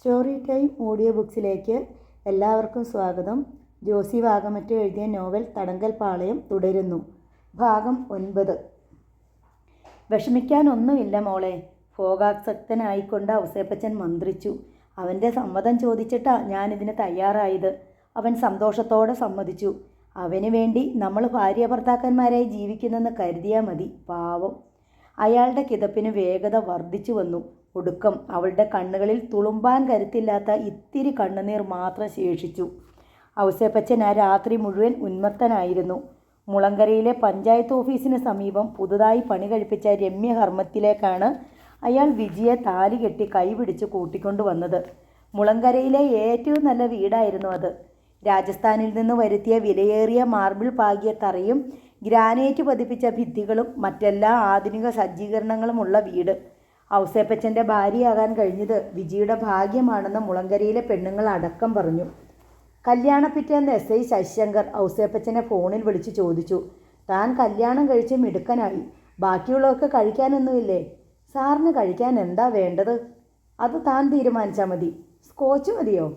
Story time audio ബുക്സിലേക്ക് എല്ലാവർക്കും സ്വാഗതം. ജോസി വാഗമറ്റ് എഴുതിയ നോവൽ തടങ്കൽ പാളയം തുടരുന്നു. ഭാഗം 9. വിഷമിക്കാനൊന്നുമില്ല മോളെ, ഭോഗാസക്തനായിക്കൊണ്ട് ഔസേപ്പച്ചൻ മന്ത്രിച്ചു. അവൻ്റെ സമ്മതം ചോദിച്ചിട്ടാ ഞാനിതിന് തയ്യാറായത്. അവൻ സന്തോഷത്തോടെ സമ്മതിച്ചു. അവന് വേണ്ടി നമ്മൾ ഭാര്യ ഭർത്താക്കന്മാരായി ജീവിക്കുന്നെന്ന് കരുതിയാൽ മതി. പാവം. അയാളുടെ കിതപ്പിന് വേഗത വർദ്ധിച്ചു വന്നു. ഒടുക്കം അവളുടെ കണ്ണുകളിൽ തുളുമ്പാൻ കരുത്തില്ലാത്ത ഇത്തിരി കണ്ണുനീർ മാത്രം ശേഷിച്ചു. ഔസേപ്പച്ചൻ ആ രാത്രി മുഴുവൻ ഉന്മത്തനായിരുന്നു. മുളങ്കരയിലെ പഞ്ചായത്ത് ഓഫീസിന് സമീപം പുതുതായി പണി കഴിപ്പിച്ച രമ്യഹർമ്മത്തിലേക്കാണ് അയാൾ വിജിയെ താലി കെട്ടി കൈപിടിച്ച് കൂട്ടിക്കൊണ്ടുവന്നത്. മുളങ്കരയിലെ ഏറ്റവും നല്ല വീടായിരുന്നു അത്. രാജസ്ഥാനിൽ നിന്ന് വരുത്തിയ വിലയേറിയ മാർബിൾ പാകിയ തറയും ഗ്രാനൈറ്റ് പതിപ്പിച്ച ഭിത്തികളും മറ്റെല്ലാ ആധുനിക സജ്ജീകരണങ്ങളുമുള്ള വീട്. ഔസേപ്പച്ചൻ്റെ ഭാര്യയാകാൻ കഴിഞ്ഞത് വിജിയുടെ ഭാഗ്യമാണെന്ന് മുളങ്കരയിലെ പെണ്ണുങ്ങൾ അടക്കം പറഞ്ഞു. കല്യാണപ്പിറ്റേന്ന് SI ശശിശങ്കർ ഔസേപ്പച്ചനെ ഫോണിൽ വിളിച്ച് ചോദിച്ചു. താൻ കല്യാണം കഴിച്ച് മിടുക്കനായി, ബാക്കിയുള്ളവർക്ക് കഴിക്കാനൊന്നുമില്ലേ? സാറിന് കഴിക്കാൻ എന്താ വേണ്ടത്? അത് താൻ തീരുമാനിച്ചാൽ മതി. സ്കോച്ച് മതിയോ?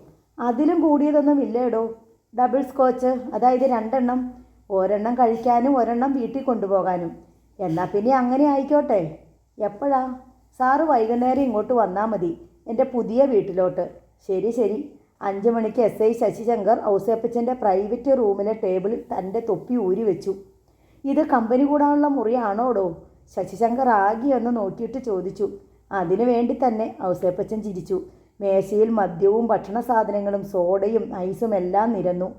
അതിലും കൂടിയതൊന്നും ഇല്ലേടോ. ഡബിൾ സ്കോച്ച്, അതായത് 2 എണ്ണം. ഒരെണ്ണം കഴിക്കാനും ഒരെണ്ണം വീട്ടിൽ കൊണ്ടുപോകാനും. എന്നാൽ പിന്നെ അങ്ങനെ ആയിക്കോട്ടെ. എപ്പോഴാ? സാറ് വൈകുന്നേരം ഇങ്ങോട്ട് വന്നാൽ മതി, എൻ്റെ പുതിയ വീട്ടിലോട്ട്. ശരി ശരി. 5 മണിക്ക് SI ശശിശങ്കർ ഔസേപ്പച്ചൻ്റെ പ്രൈവറ്റ് റൂമിലെ ടേബിളിൽ തൻ്റെ തൊപ്പി ഊരി വെച്ചു. ഇത് കമ്പനി കൂടാനുള്ള മുറിയാണോടോ? ശശിശങ്കർ ആകിയൊന്ന് നോക്കിയിട്ട് ചോദിച്ചു. അതിനു വേണ്ടി തന്നെ. ഔസേപ്പച്ചൻ ചിരിച്ചു. മേശയിൽ മദ്യവും ഭക്ഷണ സാധനങ്ങളും സോഡയും ഐസും എല്ലാം നിരന്നു.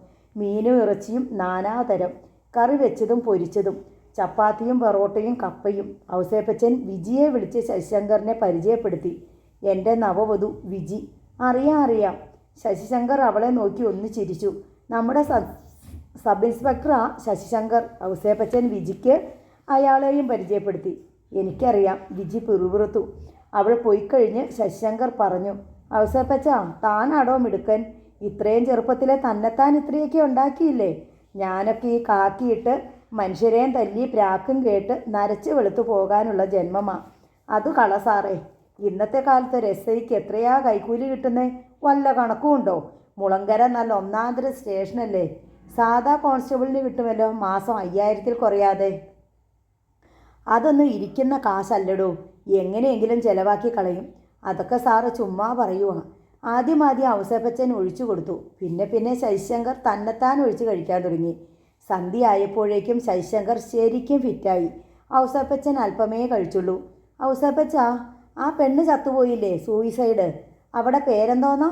മീനും ഇറച്ചിയും നാനാതരം, കറി വെച്ചതും പൊരിച്ചതും, ചപ്പാത്തിയും പൊറോട്ടയും കപ്പയും. ഔസേപ്പച്ചൻ വിജിയെ വിളിച്ച് ശശിശങ്കറിനെ പരിചയപ്പെടുത്തി. എൻ്റെ നവവധു വിജി. അറിയാം. ശശിശങ്കർ അവളെ നോക്കി ഒന്ന് ചിരിച്ചു. നമ്മുടെ സബ് ഇൻസ്പെക്ടറാ ശശിശങ്കർ. ഔസേപ്പച്ചൻ വിജിക്ക് അയാളെയും പരിചയപ്പെടുത്തി. എനിക്കറിയാം. വിജി പിറുപിറുത്തു. അവൾ പോയിക്കഴിഞ്ഞ് ശശിശങ്കർ പറഞ്ഞു. ഔസേപ്പച്ച, താനാടോ മിടുക്കൻ. ഇത്രയും ചെറുപ്പത്തിലെ തന്നെത്താൻ ഇത്രയൊക്കെ ഉണ്ടാക്കിയില്ലേ? ഞാനൊക്കെ ഈ കാക്കിയിട്ട് മനുഷ്യരെയും തല്ലി പ്രാക്കും കേട്ട് നരച്ച് വെളുത്തു പോകാനുള്ള ജന്മമാ. അത് കള സാറേ. ഇന്നത്തെ കാലത്ത് ഒരു SIക്ക് എത്രയാ കൈക്കൂലി കിട്ടുന്നത്? വല്ല കണക്കുമുണ്ടോ? മുളങ്കര നല്ല ഒന്നാന്തര സ്റ്റേഷനല്ലേ. സാധാ കോൺസ്റ്റബിളിന് കിട്ടുമല്ലോ മാസം 5000-ൽ കുറയാതെ. അതൊന്നും ഇരിക്കുന്ന കാശല്ലടോ. എങ്ങനെയെങ്കിലും ചിലവാക്കി കളയും. അതൊക്കെ സാറ് ചുമ്മാ പറയുക. ആദ്യം ഔസേപ്പച്ചൻ ഒഴിച്ചു കൊടുത്തു. പിന്നെ ശശിശങ്കർ തന്നെത്താൻ ഒഴിച്ച് കഴിക്കാൻ തുടങ്ങി. സന്ധ്യ ആയപ്പോഴേക്കും ശശിശങ്കർ ശരിക്കും ഫിറ്റായി. ഔസേപ്പച്ചൻ അല്പമേ കഴിച്ചുള്ളൂ. ഔസേപ്പച്ച, ആ പെണ്ണ് ചത്തുപോയില്ലേ, സൂയിസൈഡ്, അവിടെ പേരെന്തോന്നാ?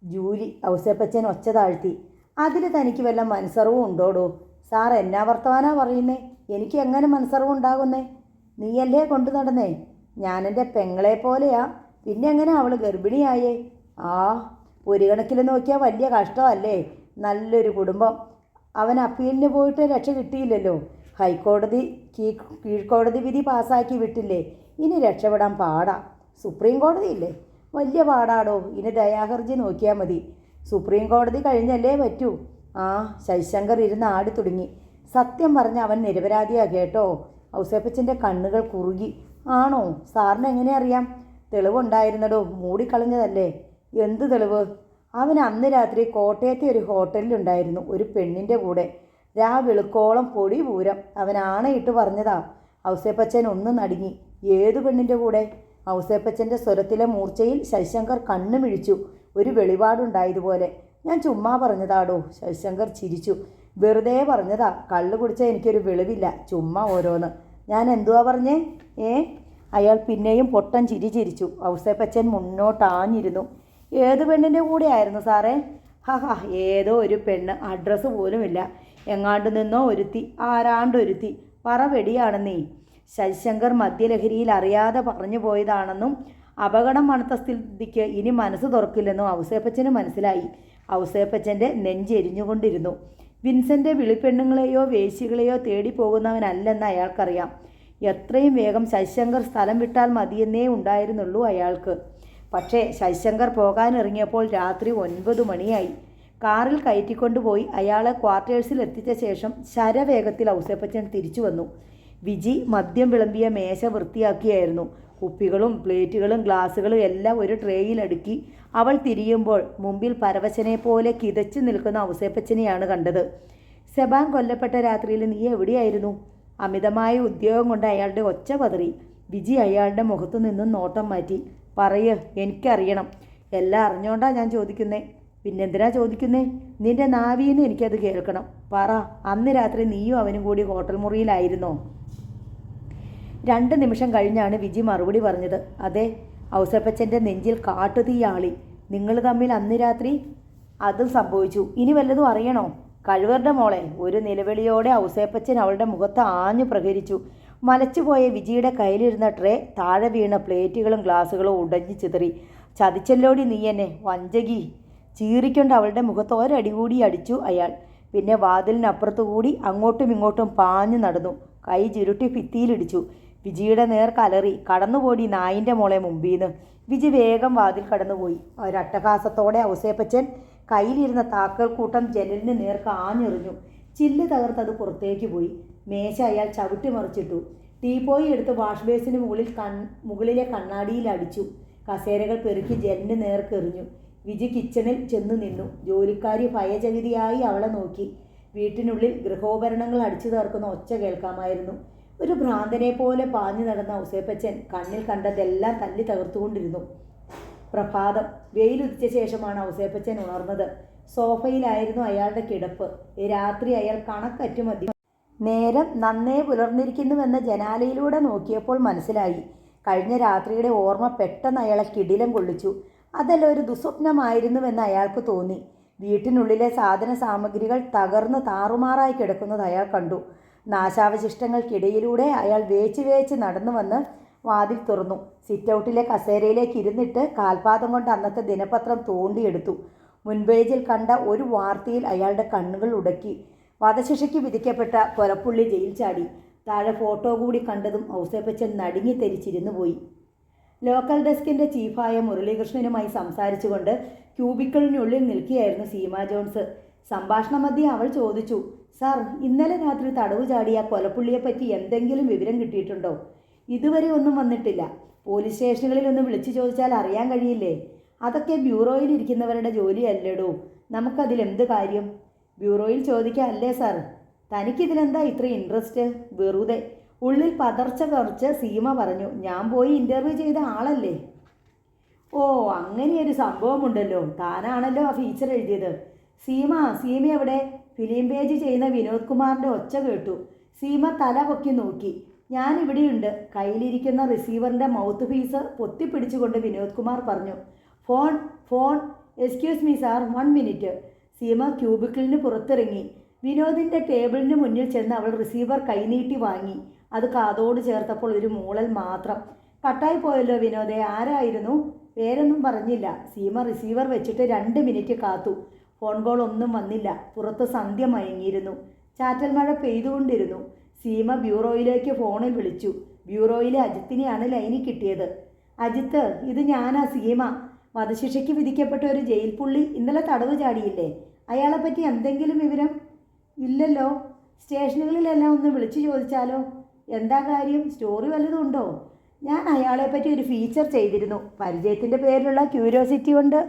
ജൂലി. ഔസേപ്പച്ചൻ ഒച്ച താഴ്ത്തി. അതിൽ തനിക്ക് വല്ല മനസ്സറിവും ഉണ്ടോടോ? സാർ എന്നാ വർത്തമാനാ പറയുന്നേ? എനിക്ക് എങ്ങനെ മനസ്സറിവുണ്ടാകുന്നേ? നീയല്ലേ കൊണ്ടു നടന്നേ? ഞാനെൻ്റെ പെങ്ങളെ പോലെയാ. പിന്നെ എങ്ങനെ അവൾ ഗർഭിണിയായേ? ഒരു കണക്കിൽ നോക്കിയാൽ വലിയ കഷ്ടമല്ലേ. നല്ലൊരു കുടുംബം. അവൻ അപ്പീലിന് പോയിട്ട് രക്ഷ കിട്ടിയില്ലല്ലോ. ഹൈക്കോടതി കീഴ്ക്കോടതി വിധി പാസ്സാക്കി വിട്ടില്ലേ. ഇനി രക്ഷപ്പെടാൻ പാടാ. സുപ്രീം കോടതി ഇല്ലേ, വലിയ പാടാടോ. ഇനി ദയാഹർജി നോക്കിയാൽ മതി. സുപ്രീം കോടതി കഴിഞ്ഞല്ലേ പറ്റൂ. ശശിശങ്കർ ഇരുന്ന് ആടി തുടങ്ങി. സത്യം പറഞ്ഞ അവൻ നിരപരാധിയാ കേട്ടോ. ഔസേപ്പച്ചൻ്റെ കണ്ണുകൾ കുറുകി. ആണോ? സാറിന് എങ്ങനെ അറിയാം? തെളിവുണ്ടായിരുന്നടോ, മൂടിക്കളഞ്ഞതല്ലേ. എന്ത് തെളിവ്? അവൻ അന്ന് രാത്രി കോട്ടയത്തെ ഒരു ഹോട്ടലിലുണ്ടായിരുന്നു, ഒരു പെണ്ണിൻ്റെ കൂടെ. വെളുക്കോളം പൊടി പൂരം. അവൻ ആണയിട്ട് പറഞ്ഞതാ. ഔസേപ്പച്ചൻ ഒന്ന് നടുങ്ങി. ഏതു പെണ്ണിൻ്റെ കൂടെ? ഔസേപ്പച്ചൻ്റെ സ്വരത്തിലെ മൂർച്ചയിൽ ശശിശങ്കർ കണ്ണു മിഴിച്ചു. ഒരു വെളിപാടുണ്ടായതുപോലെ. ഞാൻ ചുമ്മാ പറഞ്ഞതാടോ. ശശിശങ്കർ ചിരിച്ചു. വെറുതെ പറഞ്ഞതാ. കള്ളു കുടിച്ചാൽ എനിക്കൊരു വെളിവില്ല. ചുമ്മാ ഓരോന്ന്. ഞാൻ എന്തുവാ പറഞ്ഞേ? അയാൾ പിന്നെയും പൊട്ടൻ ചിരിച്ചു. ഔസേപ്പച്ചൻ മുന്നോട്ടാഞ്ഞിരുന്നു. ഏത് പെണ്ണിൻ്റെ കൂടെ ആയിരുന്നു സാറേ? ഏതോ ഒരു പെണ്ണ്, അഡ്രസ്സ് പോലുമില്ല. എങ്ങാണ്ട് നിന്നോ ഒരുത്തി, ആരാണ്ടൊരുത്തി. പറ വെടിയാണ് നീ. ശശിശങ്കർ മദ്യലഹരിയിൽ അറിയാതെ പറഞ്ഞു പോയതാണെന്നും അപകടം മണത്ത സ്ഥിതിക്ക് ഇനി മനസ്സ് തുറക്കില്ലെന്നും ഔസേപ്പച്ചന് മനസ്സിലായി. ഔസേപ്പച്ചൻ്റെ നെഞ്ചെരിഞ്ഞുകൊണ്ടിരുന്നു. വിൻസെൻ്റെ വിളിപ്പെണ്ണുങ്ങളെയോ വേശ്യകളെയോ തേടിപ്പോകുന്നവനല്ലെന്ന് അയാൾക്കറിയാം. എത്രയും വേഗം ശശിശങ്കർ സ്ഥലം വിട്ടാൽ മതിയെന്നേ ഉണ്ടായിരുന്നുള്ളൂ അയാൾക്ക്. പക്ഷേ ശശിശങ്കർ പോകാനിറങ്ങിയപ്പോൾ രാത്രി 9 മണിയായി. കാറിൽ കയറ്റിക്കൊണ്ടുപോയി അയാളെ ക്വാർട്ടേഴ്സിൽ എത്തിച്ച ശേഷം ശരവേഗത്തിൽ ഔസേപ്പച്ചൻ തിരിച്ചു വന്നു. വിജി മദ്യം വിളമ്പിയ മേശ വൃത്തിയാക്കിയായിരുന്നു. കുപ്പികളും പ്ലേറ്റുകളും ഗ്ലാസ്സുകളും എല്ലാം ഒരു ട്രേയിൽ അടുക്കി അവൾ തിരിയുമ്പോൾ മുമ്പിൽ പരവശനെ പോലെ കിതച്ചു നിൽക്കുന്ന ഔസേപ്പച്ചനെയാണ് കണ്ടത്. സെബാൻ കൊല്ലപ്പെട്ട രാത്രിയിൽ നീ എവിടെയായിരുന്നു? അമിതമായ ഉദ്യോഗം കൊണ്ട് അയാളുടെ ഒച്ച പതറി. വിജി അയാളുടെ മുഖത്തു നിന്നും നോട്ടം മാറ്റി. പറയ്, എനിക്കറിയണം. എല്ലാം അറിഞ്ഞോണ്ടാ ഞാൻ ചോദിക്കുന്നേ. പിന്നെന്തിനാ ചോദിക്കുന്നേ? നിന്റെ നാവിന്ന് എനിക്കത് കേൾക്കണം. പറ, അന്ന് രാത്രി നീയും അവനും കൂടി ഹോട്ടൽ മുറിയിലായിരുന്നോ? 2 നിമിഷം കഴിഞ്ഞാണ് വിജി മറുപടി പറഞ്ഞത്. അതെ. ഔസേപ്പച്ചൻ്റെ നെഞ്ചിൽ കാട്ടുതീയാളി. നിങ്ങൾ തമ്മിൽ അന്ന് രാത്രി അതും സംഭവിച്ചു. ഇനി വല്ലതും അറിയണോ? കഴിവരുടെ മോളെ. ഒരു നിലവിളിയോടെ ഔസേപ്പച്ചൻ അവളുടെ മുഖത്ത് ആഞ്ഞു പ്രഹരിച്ചു. മലച്ചുപോയ വിജിയുടെ കയ്യിലിരുന്ന ട്രേ, താഴെ വീണ പ്ലേറ്റുകളും ഗ്ലാസുകളും ഉടഞ്ഞു ചിതറി. ചതിച്ചല്ലോടി നീ എന്നെ, വഞ്ചകി. ചീറിക്കൊണ്ട് അവളുടെ മുഖത്ത് ഒരടി കൂടി അടിച്ചു അയാൾ. പിന്നെ വാതിലിനപ്പുറത്തുകൂടി അങ്ങോട്ടും ഇങ്ങോട്ടും പാഞ്ഞു നടന്നു. കൈ ചുരുട്ടി ഭിത്തിയിലിടിച്ചു. വിജിയുടെ നേർ കലറി. കടന്നുപോടി നായിൻ്റെ മോളെ മുമ്പീന്ന്. വിജി വേഗം വാതിൽ കടന്നുപോയി. ഒരട്ടഹാസത്തോടെ ഔസേപ്പച്ചൻ കയ്യിലിരുന്ന താക്കൽ കൂട്ടം ജനലിന് നേർക്ക് ആഞ്ഞെറിഞ്ഞു. ചില്ല് തകർത്തത് പുറത്തേക്ക് പോയി. മേശ അയാൾ ചവിട്ടി മറിച്ചിട്ടു. ടീപ്പോയി എടുത്ത് വാഷ് ബേസിന് മുകളിലെ കണ്ണാടിയിൽ അടിച്ചു. കസേരകൾ പെറുക്കി ജനലിന് നേർക്കെറിഞ്ഞു. വിജി കിച്ചണിൽ ചെന്നു നിന്നു. ജോലിക്കാരി ഭയചകിതിയായി അവളെ നോക്കി. വീട്ടിനുള്ളിൽ ഗൃഹോപകരണങ്ങൾ അടിച്ചു തീർക്കുന്ന ഒച്ച കേൾക്കാമായിരുന്നു. ഒരു ഭ്രാന്തനെ പോലെ പാഞ്ഞു നടന്ന ഔസേപ്പച്ചൻ കണ്ണിൽ കണ്ടതെല്ലാം തല്ലി തകർത്തുകൊണ്ടിരുന്നു. പ്രഭാതം. വെയിലുദിച്ച ശേഷമാണ് ഔസേപ്പച്ചൻ ഉണർന്നത്. സോഫയിലായിരുന്നു അയാളുടെ കിടപ്പ്. രാത്രി അയാൾ കണക്കറ്റു മതി. നേരം നന്നേ പുലർന്നിരിക്കുന്നുവെന്ന് ജനാലയിലൂടെ നോക്കിയപ്പോൾ മനസ്സിലായി. കഴിഞ്ഞ രാത്രിയുടെ ഓർമ്മ പെട്ടെന്ന് അയാളെ കിടിലം കൊള്ളിച്ചു. അതല്ല ഒരു ദുസ്വപ്നമായിരുന്നുവെന്ന് അയാൾക്ക് തോന്നി. വീട്ടിനുള്ളിലെ സാധന സാമഗ്രികൾ തകർന്ന് താറുമാറായി കിടക്കുന്നത് അയാൾ കണ്ടു. നാശാവശിഷ്ടങ്ങൾക്കിടയിലൂടെ അയാൾ വേച്ച് നടന്നു വന്ന് വാതിൽ തുറന്നു. സിറ്റൗട്ടിലെ കസേരയിലേക്ക് ഇരുന്നിട്ട് കാൽപാദം കൊണ്ട് അന്നത്തെ ദിനപത്രം തോണ്ടിയെടുത്തു. മുൻപേജിൽ കണ്ട ഒരു വാർത്തയിൽ അയാളുടെ കണ്ണുകൾ ഉടക്കി. വധശിക്ഷയ്ക്ക് വിധിക്കപ്പെട്ട കൊലപ്പുള്ളി ജയിൽ ചാടി. താഴെ ഫോട്ടോ കൂടി കണ്ടതും ഔസേപ്പച്ചൻ നടുങ്ങി തെരിച്ചിരുന്നു പോയി. ലോക്കൽ ഡെസ്കിൻ്റെ ചീഫായ മുരളീകൃഷ്ണനുമായി സംസാരിച്ചുകൊണ്ട് ക്യൂബിക്കിളിനുള്ളിൽ നിൽക്കുകയായിരുന്നു സീമ ജോൺസ്. സംഭാഷണ മധ്യേ അവൾ ചോദിച്ചു, സാർ, ഇന്നലെ രാത്രി തടവ് ചാടിയ കൊലപ്പുള്ളിയെപ്പറ്റി എന്തെങ്കിലും വിവരം കിട്ടിയിട്ടുണ്ടോ? ഇതുവരെ ഒന്നും വന്നിട്ടില്ല. പോലീസ് സ്റ്റേഷനുകളിൽ ഒന്ന് വിളിച്ചു ചോദിച്ചാൽ അറിയാൻ കഴിയില്ലേ? അതൊക്കെ ബ്യൂറോയിൽ ഇരിക്കുന്നവരുടെ ജോലിയല്ലേടോ. നമുക്കതിലെന്ത് കാര്യം? ബ്യൂറോയിൽ ചോദിക്കാമല്ലേ സാർ? തനിക്കിതിലെന്താ ഇത്ര ഇൻട്രസ്റ്റ്? വെറുതെ. ഉള്ളിൽ പതർച്ച കുറച്ച് സീമ പറഞ്ഞു. ഞാൻ പോയി ഇൻ്റർവ്യൂ ചെയ്ത ആളല്ലേ. ഓ, അങ്ങനെയൊരു സംഭവമുണ്ടല്ലോ. താനാണല്ലോ ആ ഫീച്ചർ എഴുതിയത്. സീമ എവിടെ? ഫിലിം പേജ് ചെയ്യുന്ന വിനോദ് കുമാറിൻ്റെ ഒച്ച കേട്ടു. സീമ തല പൊക്കി നോക്കി. ഞാനിവിടെയുണ്ട്. കയ്യിലിരിക്കുന്ന റിസീവറിൻ്റെ മൗത്ത് പീസ് പൊത്തിപ്പിടിച്ചുകൊണ്ട് വിനോദ് കുമാർ പറഞ്ഞു. Phone excuse me sir, 1 minute. Seema ക്യൂബിക്കിളിന് പുറത്തിറങ്ങി. വിനോദിൻ്റെ ടേബിളിന് മുന്നിൽ ചെന്ന് അവൾ റിസീവർ കൈനീട്ടി വാങ്ങി. അത് കാതോട് ചേർത്തപ്പോൾ ഒരു മൂളൽ മാത്രം. കട്ടായി പോയല്ലോ വിനോദേ. ആരായിരുന്നു? പേരൊന്നും പറഞ്ഞില്ല. സീമ റിസീവർ വെച്ചിട്ട് 2 മിനിറ്റ് കാത്തു. ഫോൺ കോൾ ഒന്നും വന്നില്ല. പുറത്ത് സന്ധ്യ മയങ്ങിയിരുന്നു. ചാറ്റൽ മഴ പെയ്തുകൊണ്ടിരുന്നു. സീമ ബ്യൂറോയിലേക്ക് ഫോണിൽ വിളിച്ചു. ബ്യൂറോയിലെ അജിത്തിനെയാണ് ലൈനിൽ കിട്ടിയത്. അജിത്ത്, ഇത് ഞാനാ സീമ. വധശിക്ഷയ്ക്ക് വിധിക്കപ്പെട്ട ഒരു ജയിൽ പുള്ളി ഇന്നലെ തടവ് ചാടിയില്ലേ? അയാളെപ്പറ്റി എന്തെങ്കിലും വിവരം? ഇല്ലല്ലോ. സ്റ്റേഷനുകളിലെല്ലാം ഒന്ന് വിളിച്ചു ചോദിച്ചാലോ? എന്താ കാര്യം? സ്റ്റോറി വല്ലതും ഉണ്ടോ? ഞാൻ അയാളെപ്പറ്റി ഒരു ഫീച്ചർ ചെയ്തിരുന്നു. പരിചയത്തിൻ്റെ പേരിലുള്ള ക്യൂരിയോസിറ്റി കൊണ്ട്.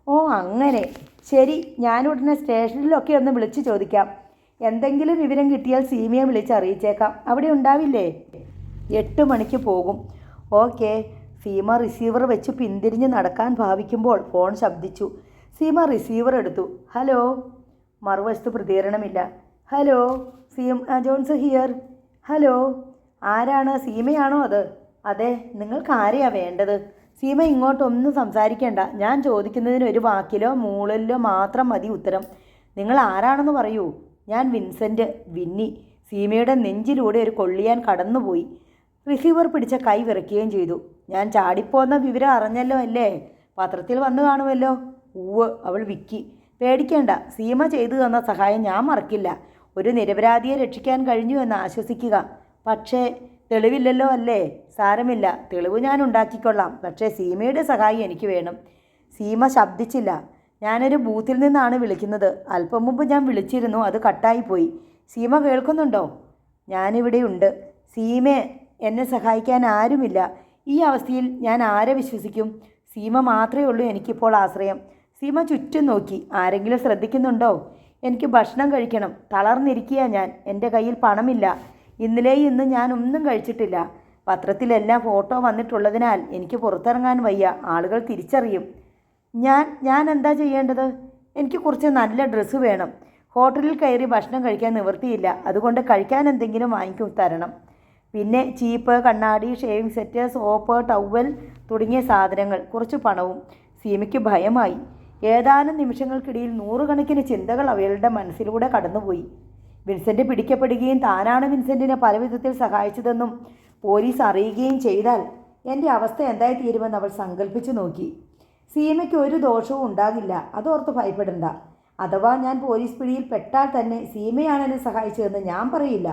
ഓ, അങ്ങനെ. ശരി, ഞാനുടനെ സ്റ്റേഷനിലൊക്കെ ഒന്ന് വിളിച്ചു ചോദിക്കാം. എന്തെങ്കിലും വിവരം കിട്ടിയാൽ സീമയെ വിളിച്ചറിയിച്ചേക്കാം. അവിടെ ഉണ്ടാവില്ലേ? 8 മണിക്ക് പോകും. ഓക്കെ. സീമ റിസീവർ വെച്ച് പിന്തിരിഞ്ഞ് നടക്കാൻ ഭാവിക്കുമ്പോൾ ഫോൺ ശബ്ദിച്ചു. സീമ റിസീവർ എടുത്തു. ഹലോ. മറുവശത്ത് പ്രതികരണമില്ല. Hello, Seema Jones here. Hello. ആരാണ്? സീമയാണോ അത്? അതെ. നിങ്ങൾക്ക് ആരെയാ വേണ്ടത്? സീമ ഇങ്ങോട്ടൊന്നും സംസാരിക്കേണ്ട. ഞാൻ ചോദിക്കുന്നതിന് ഒരു വാക്കിലോ മൂളലിലോ മാത്രം മതി ഉത്തരം. നിങ്ങൾ ആരാണെന്ന് പറയൂ. ഞാൻ വിൻസെൻ്റ്. വിന്നി. സീമയുടെ നെഞ്ചിലൂടെ ഒരു കൊള്ളിയാൻ കടന്നുപോയി. റിസീവർ പിടിച്ച കൈ വിറയ്ക്കുകയും ചെയ്തു. ഞാൻ ചാടിപ്പോന്ന വിവരം അറിഞ്ഞല്ലോ അല്ലേ? പത്രത്തിൽ വന്നു കാണുമല്ലോ. ഉവ്വ്. അവൾ വിക്കി. പേടിക്കേണ്ട. സീമ ചെയ്തു തന്ന സഹായം ഞാൻ മറക്കില്ല. ഒരു നിരപരാധിയെ രക്ഷിക്കാൻ കഴിഞ്ഞു എന്ന് ആശ്വസിക്കുക. പക്ഷേ തെളിവില്ലല്ലോ അല്ലേ? സാരമില്ല, തെളിവ് ഞാൻ ഉണ്ടാക്കിക്കൊള്ളാം. പക്ഷേ സീമയുടെ സഹായം എനിക്ക് വേണം. സീമ ശബ്ദിച്ചില്ല. ഞാനൊരു ബൂത്തിൽ നിന്നാണ് വിളിക്കുന്നത്. അല്പം മുമ്പ് ഞാൻ വിളിച്ചിരുന്നു, അത് കട്ടായിപ്പോയി. സീമ കേൾക്കുന്നുണ്ടോ? ഞാനിവിടെയുണ്ട്. സീമയെ എന്നെ സഹായിക്കാൻ ആരുമില്ല. ഈ അവസ്ഥയിൽ ഞാൻ ആരെ വിശ്വസിക്കും? സീമ മാത്രമേ ഉള്ളൂ എനിക്കിപ്പോൾ ആശ്രയം. സീമ ചുറ്റും നോക്കി. ആരെങ്കിലും ശ്രദ്ധിക്കുന്നുണ്ടോ? എനിക്ക് ഭക്ഷണം കഴിക്കണം. തളർന്നിരിക്കുക ഞാൻ. എൻ്റെ കയ്യിൽ പണമില്ല. ഇന്നലെയും ഇന്നും ഞാൻ ഒന്നും കഴിച്ചിട്ടില്ല. പത്രത്തിലെല്ലാം ഫോട്ടോ വന്നിട്ടുള്ളതിനാൽ എനിക്ക് പുറത്തിറങ്ങാൻ വയ്യ. ആളുകൾ തിരിച്ചറിയും. ഞാൻ എന്താ ചെയ്യേണ്ടത്? എനിക്ക് കുറച്ച് നല്ല ഡ്രസ്സ് വേണം. ഹോട്ടലിൽ കയറി ഭക്ഷണം കഴിക്കാൻ നിവൃത്തിയില്ല. അതുകൊണ്ട് കഴിക്കാൻ എന്തെങ്കിലും വാങ്ങിക്കും തരണം. പിന്നെ ചീപ്പ്, കണ്ണാടി, ഷേവിംഗ് സെറ്റ്, സോപ്പ്, ടവൽ തുടങ്ങിയ സാധനങ്ങൾ, കുറച്ച് പണവും. സീമയ്ക്ക് ഭയമായി. ഏതാനും നിമിഷങ്ങൾക്കിടയിൽ നൂറുകണക്കിന് ചിന്തകൾ അവളുടെ മനസ്സിലൂടെ കടന്നുപോയി. വിൻസെൻ്റ് പിടിക്കപ്പെടുകയും താനാണ് വിൻസെൻറ്റിനെ പല വിധത്തിൽ സഹായിച്ചതെന്നും പോലീസ് അറിയുകയും ചെയ്താൽ എൻ്റെ അവസ്ഥ എന്തായി തീരുമെന്ന് അവൾ സങ്കല്പിച്ചു നോക്കി. സീമയ്ക്ക് ഒരു ദോഷവും ഉണ്ടാകില്ല, അതോർത്ത് ഭയപ്പെടണ്ട. അഥവാ ഞാൻ പോലീസ് പിടിയിൽ പെട്ടാൽ തന്നെ സീമയാണ് എന്നെ സഹായിച്ചതെന്ന് ഞാൻ പറയില്ല.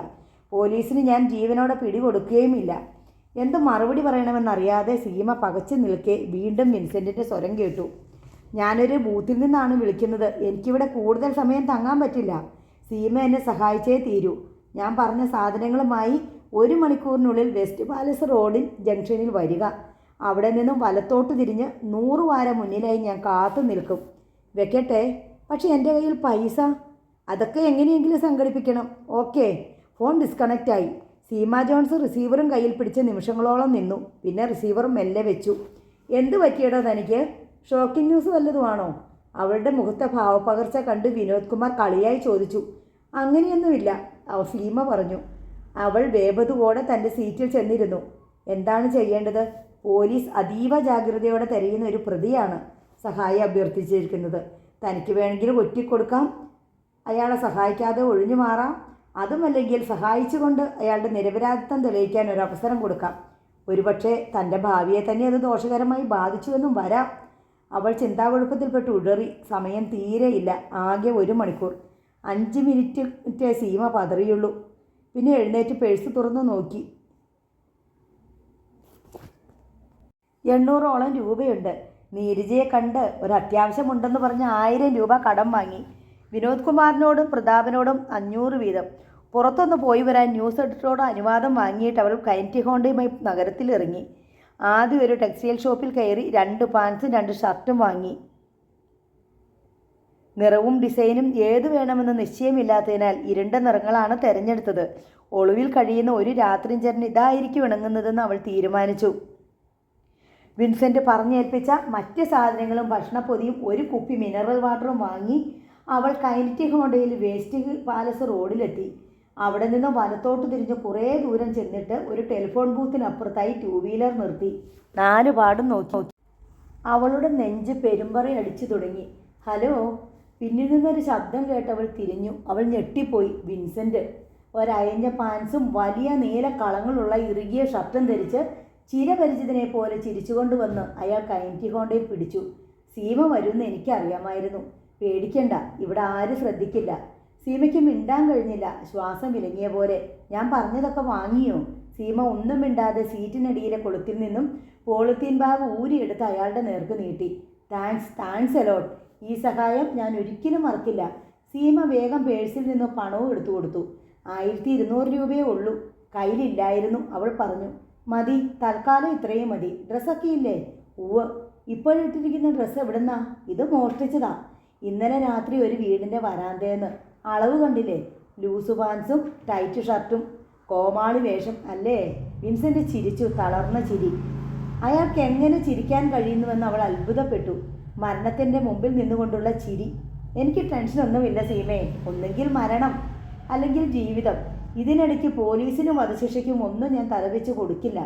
പോലീസിന് ഞാൻ ജീവനോടെ പിടികൊടുക്കുകയുമില്ല. എന്ത് മറുപടി പറയണമെന്നറിയാതെ സീമ പകച്ചു നിൽക്കെ വീണ്ടും വിൻസെൻറ്റിൻ്റെ സ്വരം കേട്ടു. ഞാനൊരു ബൂത്തിൽ നിന്നാണ് വിളിക്കുന്നത്. എനിക്കിവിടെ കൂടുതൽ സമയം തങ്ങാൻ പറ്റില്ല. സീമ എന്നെ സഹായിച്ചേ തീരൂ. ഞാൻ പറഞ്ഞ സാധനങ്ങളുമായി 1 മണിക്കൂറിനുള്ളിൽ വെസ്റ്റ് പാലസ് റോഡിൽ ജംഗ്ഷനിൽ വരിക. അവിടെ നിന്നും വലത്തോട്ട് തിരിഞ്ഞ് 100 വാര മുന്നിലായി ഞാൻ കാത്തു നിൽക്കും. വെക്കട്ടെ? പക്ഷെ എൻ്റെ കയ്യിൽ പൈസ, അതൊക്കെ എങ്ങനെയെങ്കിലും സംഘടിപ്പിക്കണം. ഓക്കെ. ഫോൺ ഡിസ്കണക്റ്റ് ആയി. സീമ ജോൺസ് റിസീവറും കയ്യിൽ പിടിച്ച് നിമിഷങ്ങളോളം നിന്നു. പിന്നെ റിസീവർ മെല്ലെ വെച്ചു. എന്ത് പറ്റിയടോ തനിക്ക്? ഷോക്കിംഗ് ന്യൂസ് വല്ലതുമാണോ? അവളുടെ മുഖത്തെ ഭാവപകർച്ച കണ്ട് വിനോദ് കുമാർ കളിയായി ചോദിച്ചു. അങ്ങനെയൊന്നുമില്ല, സീമ പറഞ്ഞു. അവൾ വേപതുവോടെ തൻ്റെ സീറ്റിൽ ചെന്നിരുന്നു. എന്താണ് ചെയ്യേണ്ടത്? പോലീസ് അതീവ ജാഗ്രതയോടെ തിരയുന്ന ഒരു പ്രതിയാണ് സഹായി അഭ്യർത്ഥിച്ചിരിക്കുന്നത്. തനിക്ക് വേണമെങ്കിൽ ഒറ്റിക്കൊടുക്കാം, അയാളെ സഹായിക്കാതെ ഒഴിഞ്ഞു മാറാം. അതുമല്ലെങ്കിൽ സഹായിച്ചുകൊണ്ട് അയാളുടെ നിരപരാധിത്വം തെളിയിക്കാൻ ഒരു അവസരം കൊടുക്കാം. ഒരുപക്ഷെ തൻ്റെ ഭാവിയെ തന്നെ അത് ദോഷകരമായി ബാധിച്ചുവെന്നും വരാം. അവൾ ചിന്താകുഴപ്പത്തിൽപ്പെട്ട് ഉഴറി. സമയം തീരെയില്ല. ആകെ 1 മണിക്കൂർ. 5 മിനിറ്റ് സീമ പതറിയുള്ളൂ. പിന്നെ എഴുന്നേറ്റ് പേഴ്സ് തുറന്നു നോക്കി. 800ഓളം രൂപയുണ്ട്. നീരജയെ കണ്ട് ഒരു അത്യാവശ്യമുണ്ടെന്ന് പറഞ്ഞ് 1000 രൂപ കടം വാങ്ങി. വിനോദ് കുമാറിനോടും പ്രതാപനോടും 500 വീതം. പുറത്തൊന്ന് പോയി വരാൻ ന്യൂസ് എഡിറ്ററോട് അനുവാദം വാങ്ങിയിട്ട് അവൾ കൈൻറ്റി ഹോണ്ടയുമായി നഗരത്തിലിറങ്ങി. ആദ്യം ഒരു ടെക്സ്റ്റൈൽ ഷോപ്പിൽ കയറി 2 പാൻസും 2 ഷർട്ടും വാങ്ങി. നിറവും ഡിസൈനും ഏത് വേണമെന്ന് നിശ്ചയമില്ലാത്തതിനാൽ ഇരുണ്ട നിറങ്ങളാണ് തിരഞ്ഞെടുത്തത്. ഒളിവിൽ കഴിയുന്ന ഒരു രാത്രിഞ്ചരന് ഇതായിരിക്കും ഇണങ്ങുന്നതെന്ന് അവൾ തീരുമാനിച്ചു. വിൻസെൻ്റ് പറഞ്ഞേൽപ്പിച്ച മറ്റ് സാധനങ്ങളും ഭക്ഷണപ്പൊതിയും 1 കുപ്പി മിനറൽ വാട്ടറും വാങ്ങി അവൾ കൈൻറ്റി ഹോണ്ടയിൽ വെസ്റ്റ് പാലസ് റോഡിലെത്തി. അവിടെ നിന്ന് വലത്തോട്ട് തിരിഞ്ഞ് കുറേ ദൂരം ചെന്നിട്ട് ഒരു ടെലിഫോൺ ബൂത്തിനപ്പുറത്തായി 2 വീലർ നിർത്തി. 4 പാടും നോക്കി. അവളുടെ നെഞ്ച് പെരുമ്പറി അടിച്ചു തുടങ്ങി. ഹലോ! പിന്നിൽ നിന്നൊരു ശബ്ദം കേട്ടവൾ തിരിഞ്ഞു. അവൾ ഞെട്ടിപ്പോയി. വിൻസെൻ്റ് ഒരയഞ്ഞ പാൻസും വലിയ നീല കളങ്ങളുള്ള ഇറുകിയ ഷർട്ടും ധരിച്ച് ചിരപരിചിതനെ പോലെ ചിരിച്ചുകൊണ്ടുവന്ന് അയാൾ കൈൻറ്റി ഹോണ്ടയിൽ പിടിച്ചു. സീമ വരുമെന്ന് എനിക്കറിയാമായിരുന്നു. പേടിക്കണ്ട, ഇവിടെ ആരും ശ്രദ്ധിക്കില്ല. സീമയ്ക്ക് മിണ്ടാൻ കഴിഞ്ഞില്ല. ശ്വാസം വിലങ്ങിയ പോലെ. ഞാൻ പറഞ്ഞതൊക്കെ വാങ്ങിയോ? സീമ ഒന്നും മിണ്ടാതെ സീറ്റിനടിയിലെ കൊളുത്തിൽ നിന്നും പോളിത്തീൻ ബാഗ് ഊരിയെടുത്ത് അയാളുടെ നേർക്ക് നീട്ടി. Thanks a lot. ഈ സഹായം ഞാൻ ഒരിക്കലും മറക്കില്ല. സീമ വേഗം പേഴ്സിൽ നിന്ന് പണവും എടുത്തു കൊടുത്തു. 1200 രൂപയേ ഉള്ളൂ. കയ്യിലില്ലായിരുന്നു. അവൾ പറഞ്ഞു. മതി, തൽക്കാലം ഇത്രയും മതി. ഡ്രസ്സൊക്കെ ഇല്ലേ? ഉവ്വ്. ഇപ്പോഴിട്ടിരിക്കുന്ന ഡ്രസ്സ് എവിടുന്നാ? ഇത് മോഷ്ടിച്ചതാ. ഇന്നലെ രാത്രി ഒരു വീടിൻ്റെ വരാന്തേന്ന്. അളവ് കണ്ടില്ലേ? ലൂസ് പാൻസും ടൈറ്റ് ഷർട്ടും. കോമാളി വേഷം അല്ലേ? വിൻസെൻ്റ് ചിരിച്ചു. തളർന്ന ചിരി. അയാൾക്ക് എങ്ങനെ ചിരിക്കാൻ കഴിയുന്നുവെന്ന് അവൾ അത്ഭുതപ്പെട്ടു. മരണത്തിൻ്റെ മുമ്പിൽ നിന്നുകൊണ്ടുള്ള ചിരി. എനിക്ക് ടെൻഷനൊന്നുമില്ല സീമേ. ഒന്നെങ്കിൽ മരണം, അല്ലെങ്കിൽ ജീവിതം. ഇതിനിടയ്ക്ക് പോലീസിനും വധശിക്ഷയ്ക്കും ഒന്നും ഞാൻ തലവെച്ച് കൊടുക്കില്ല.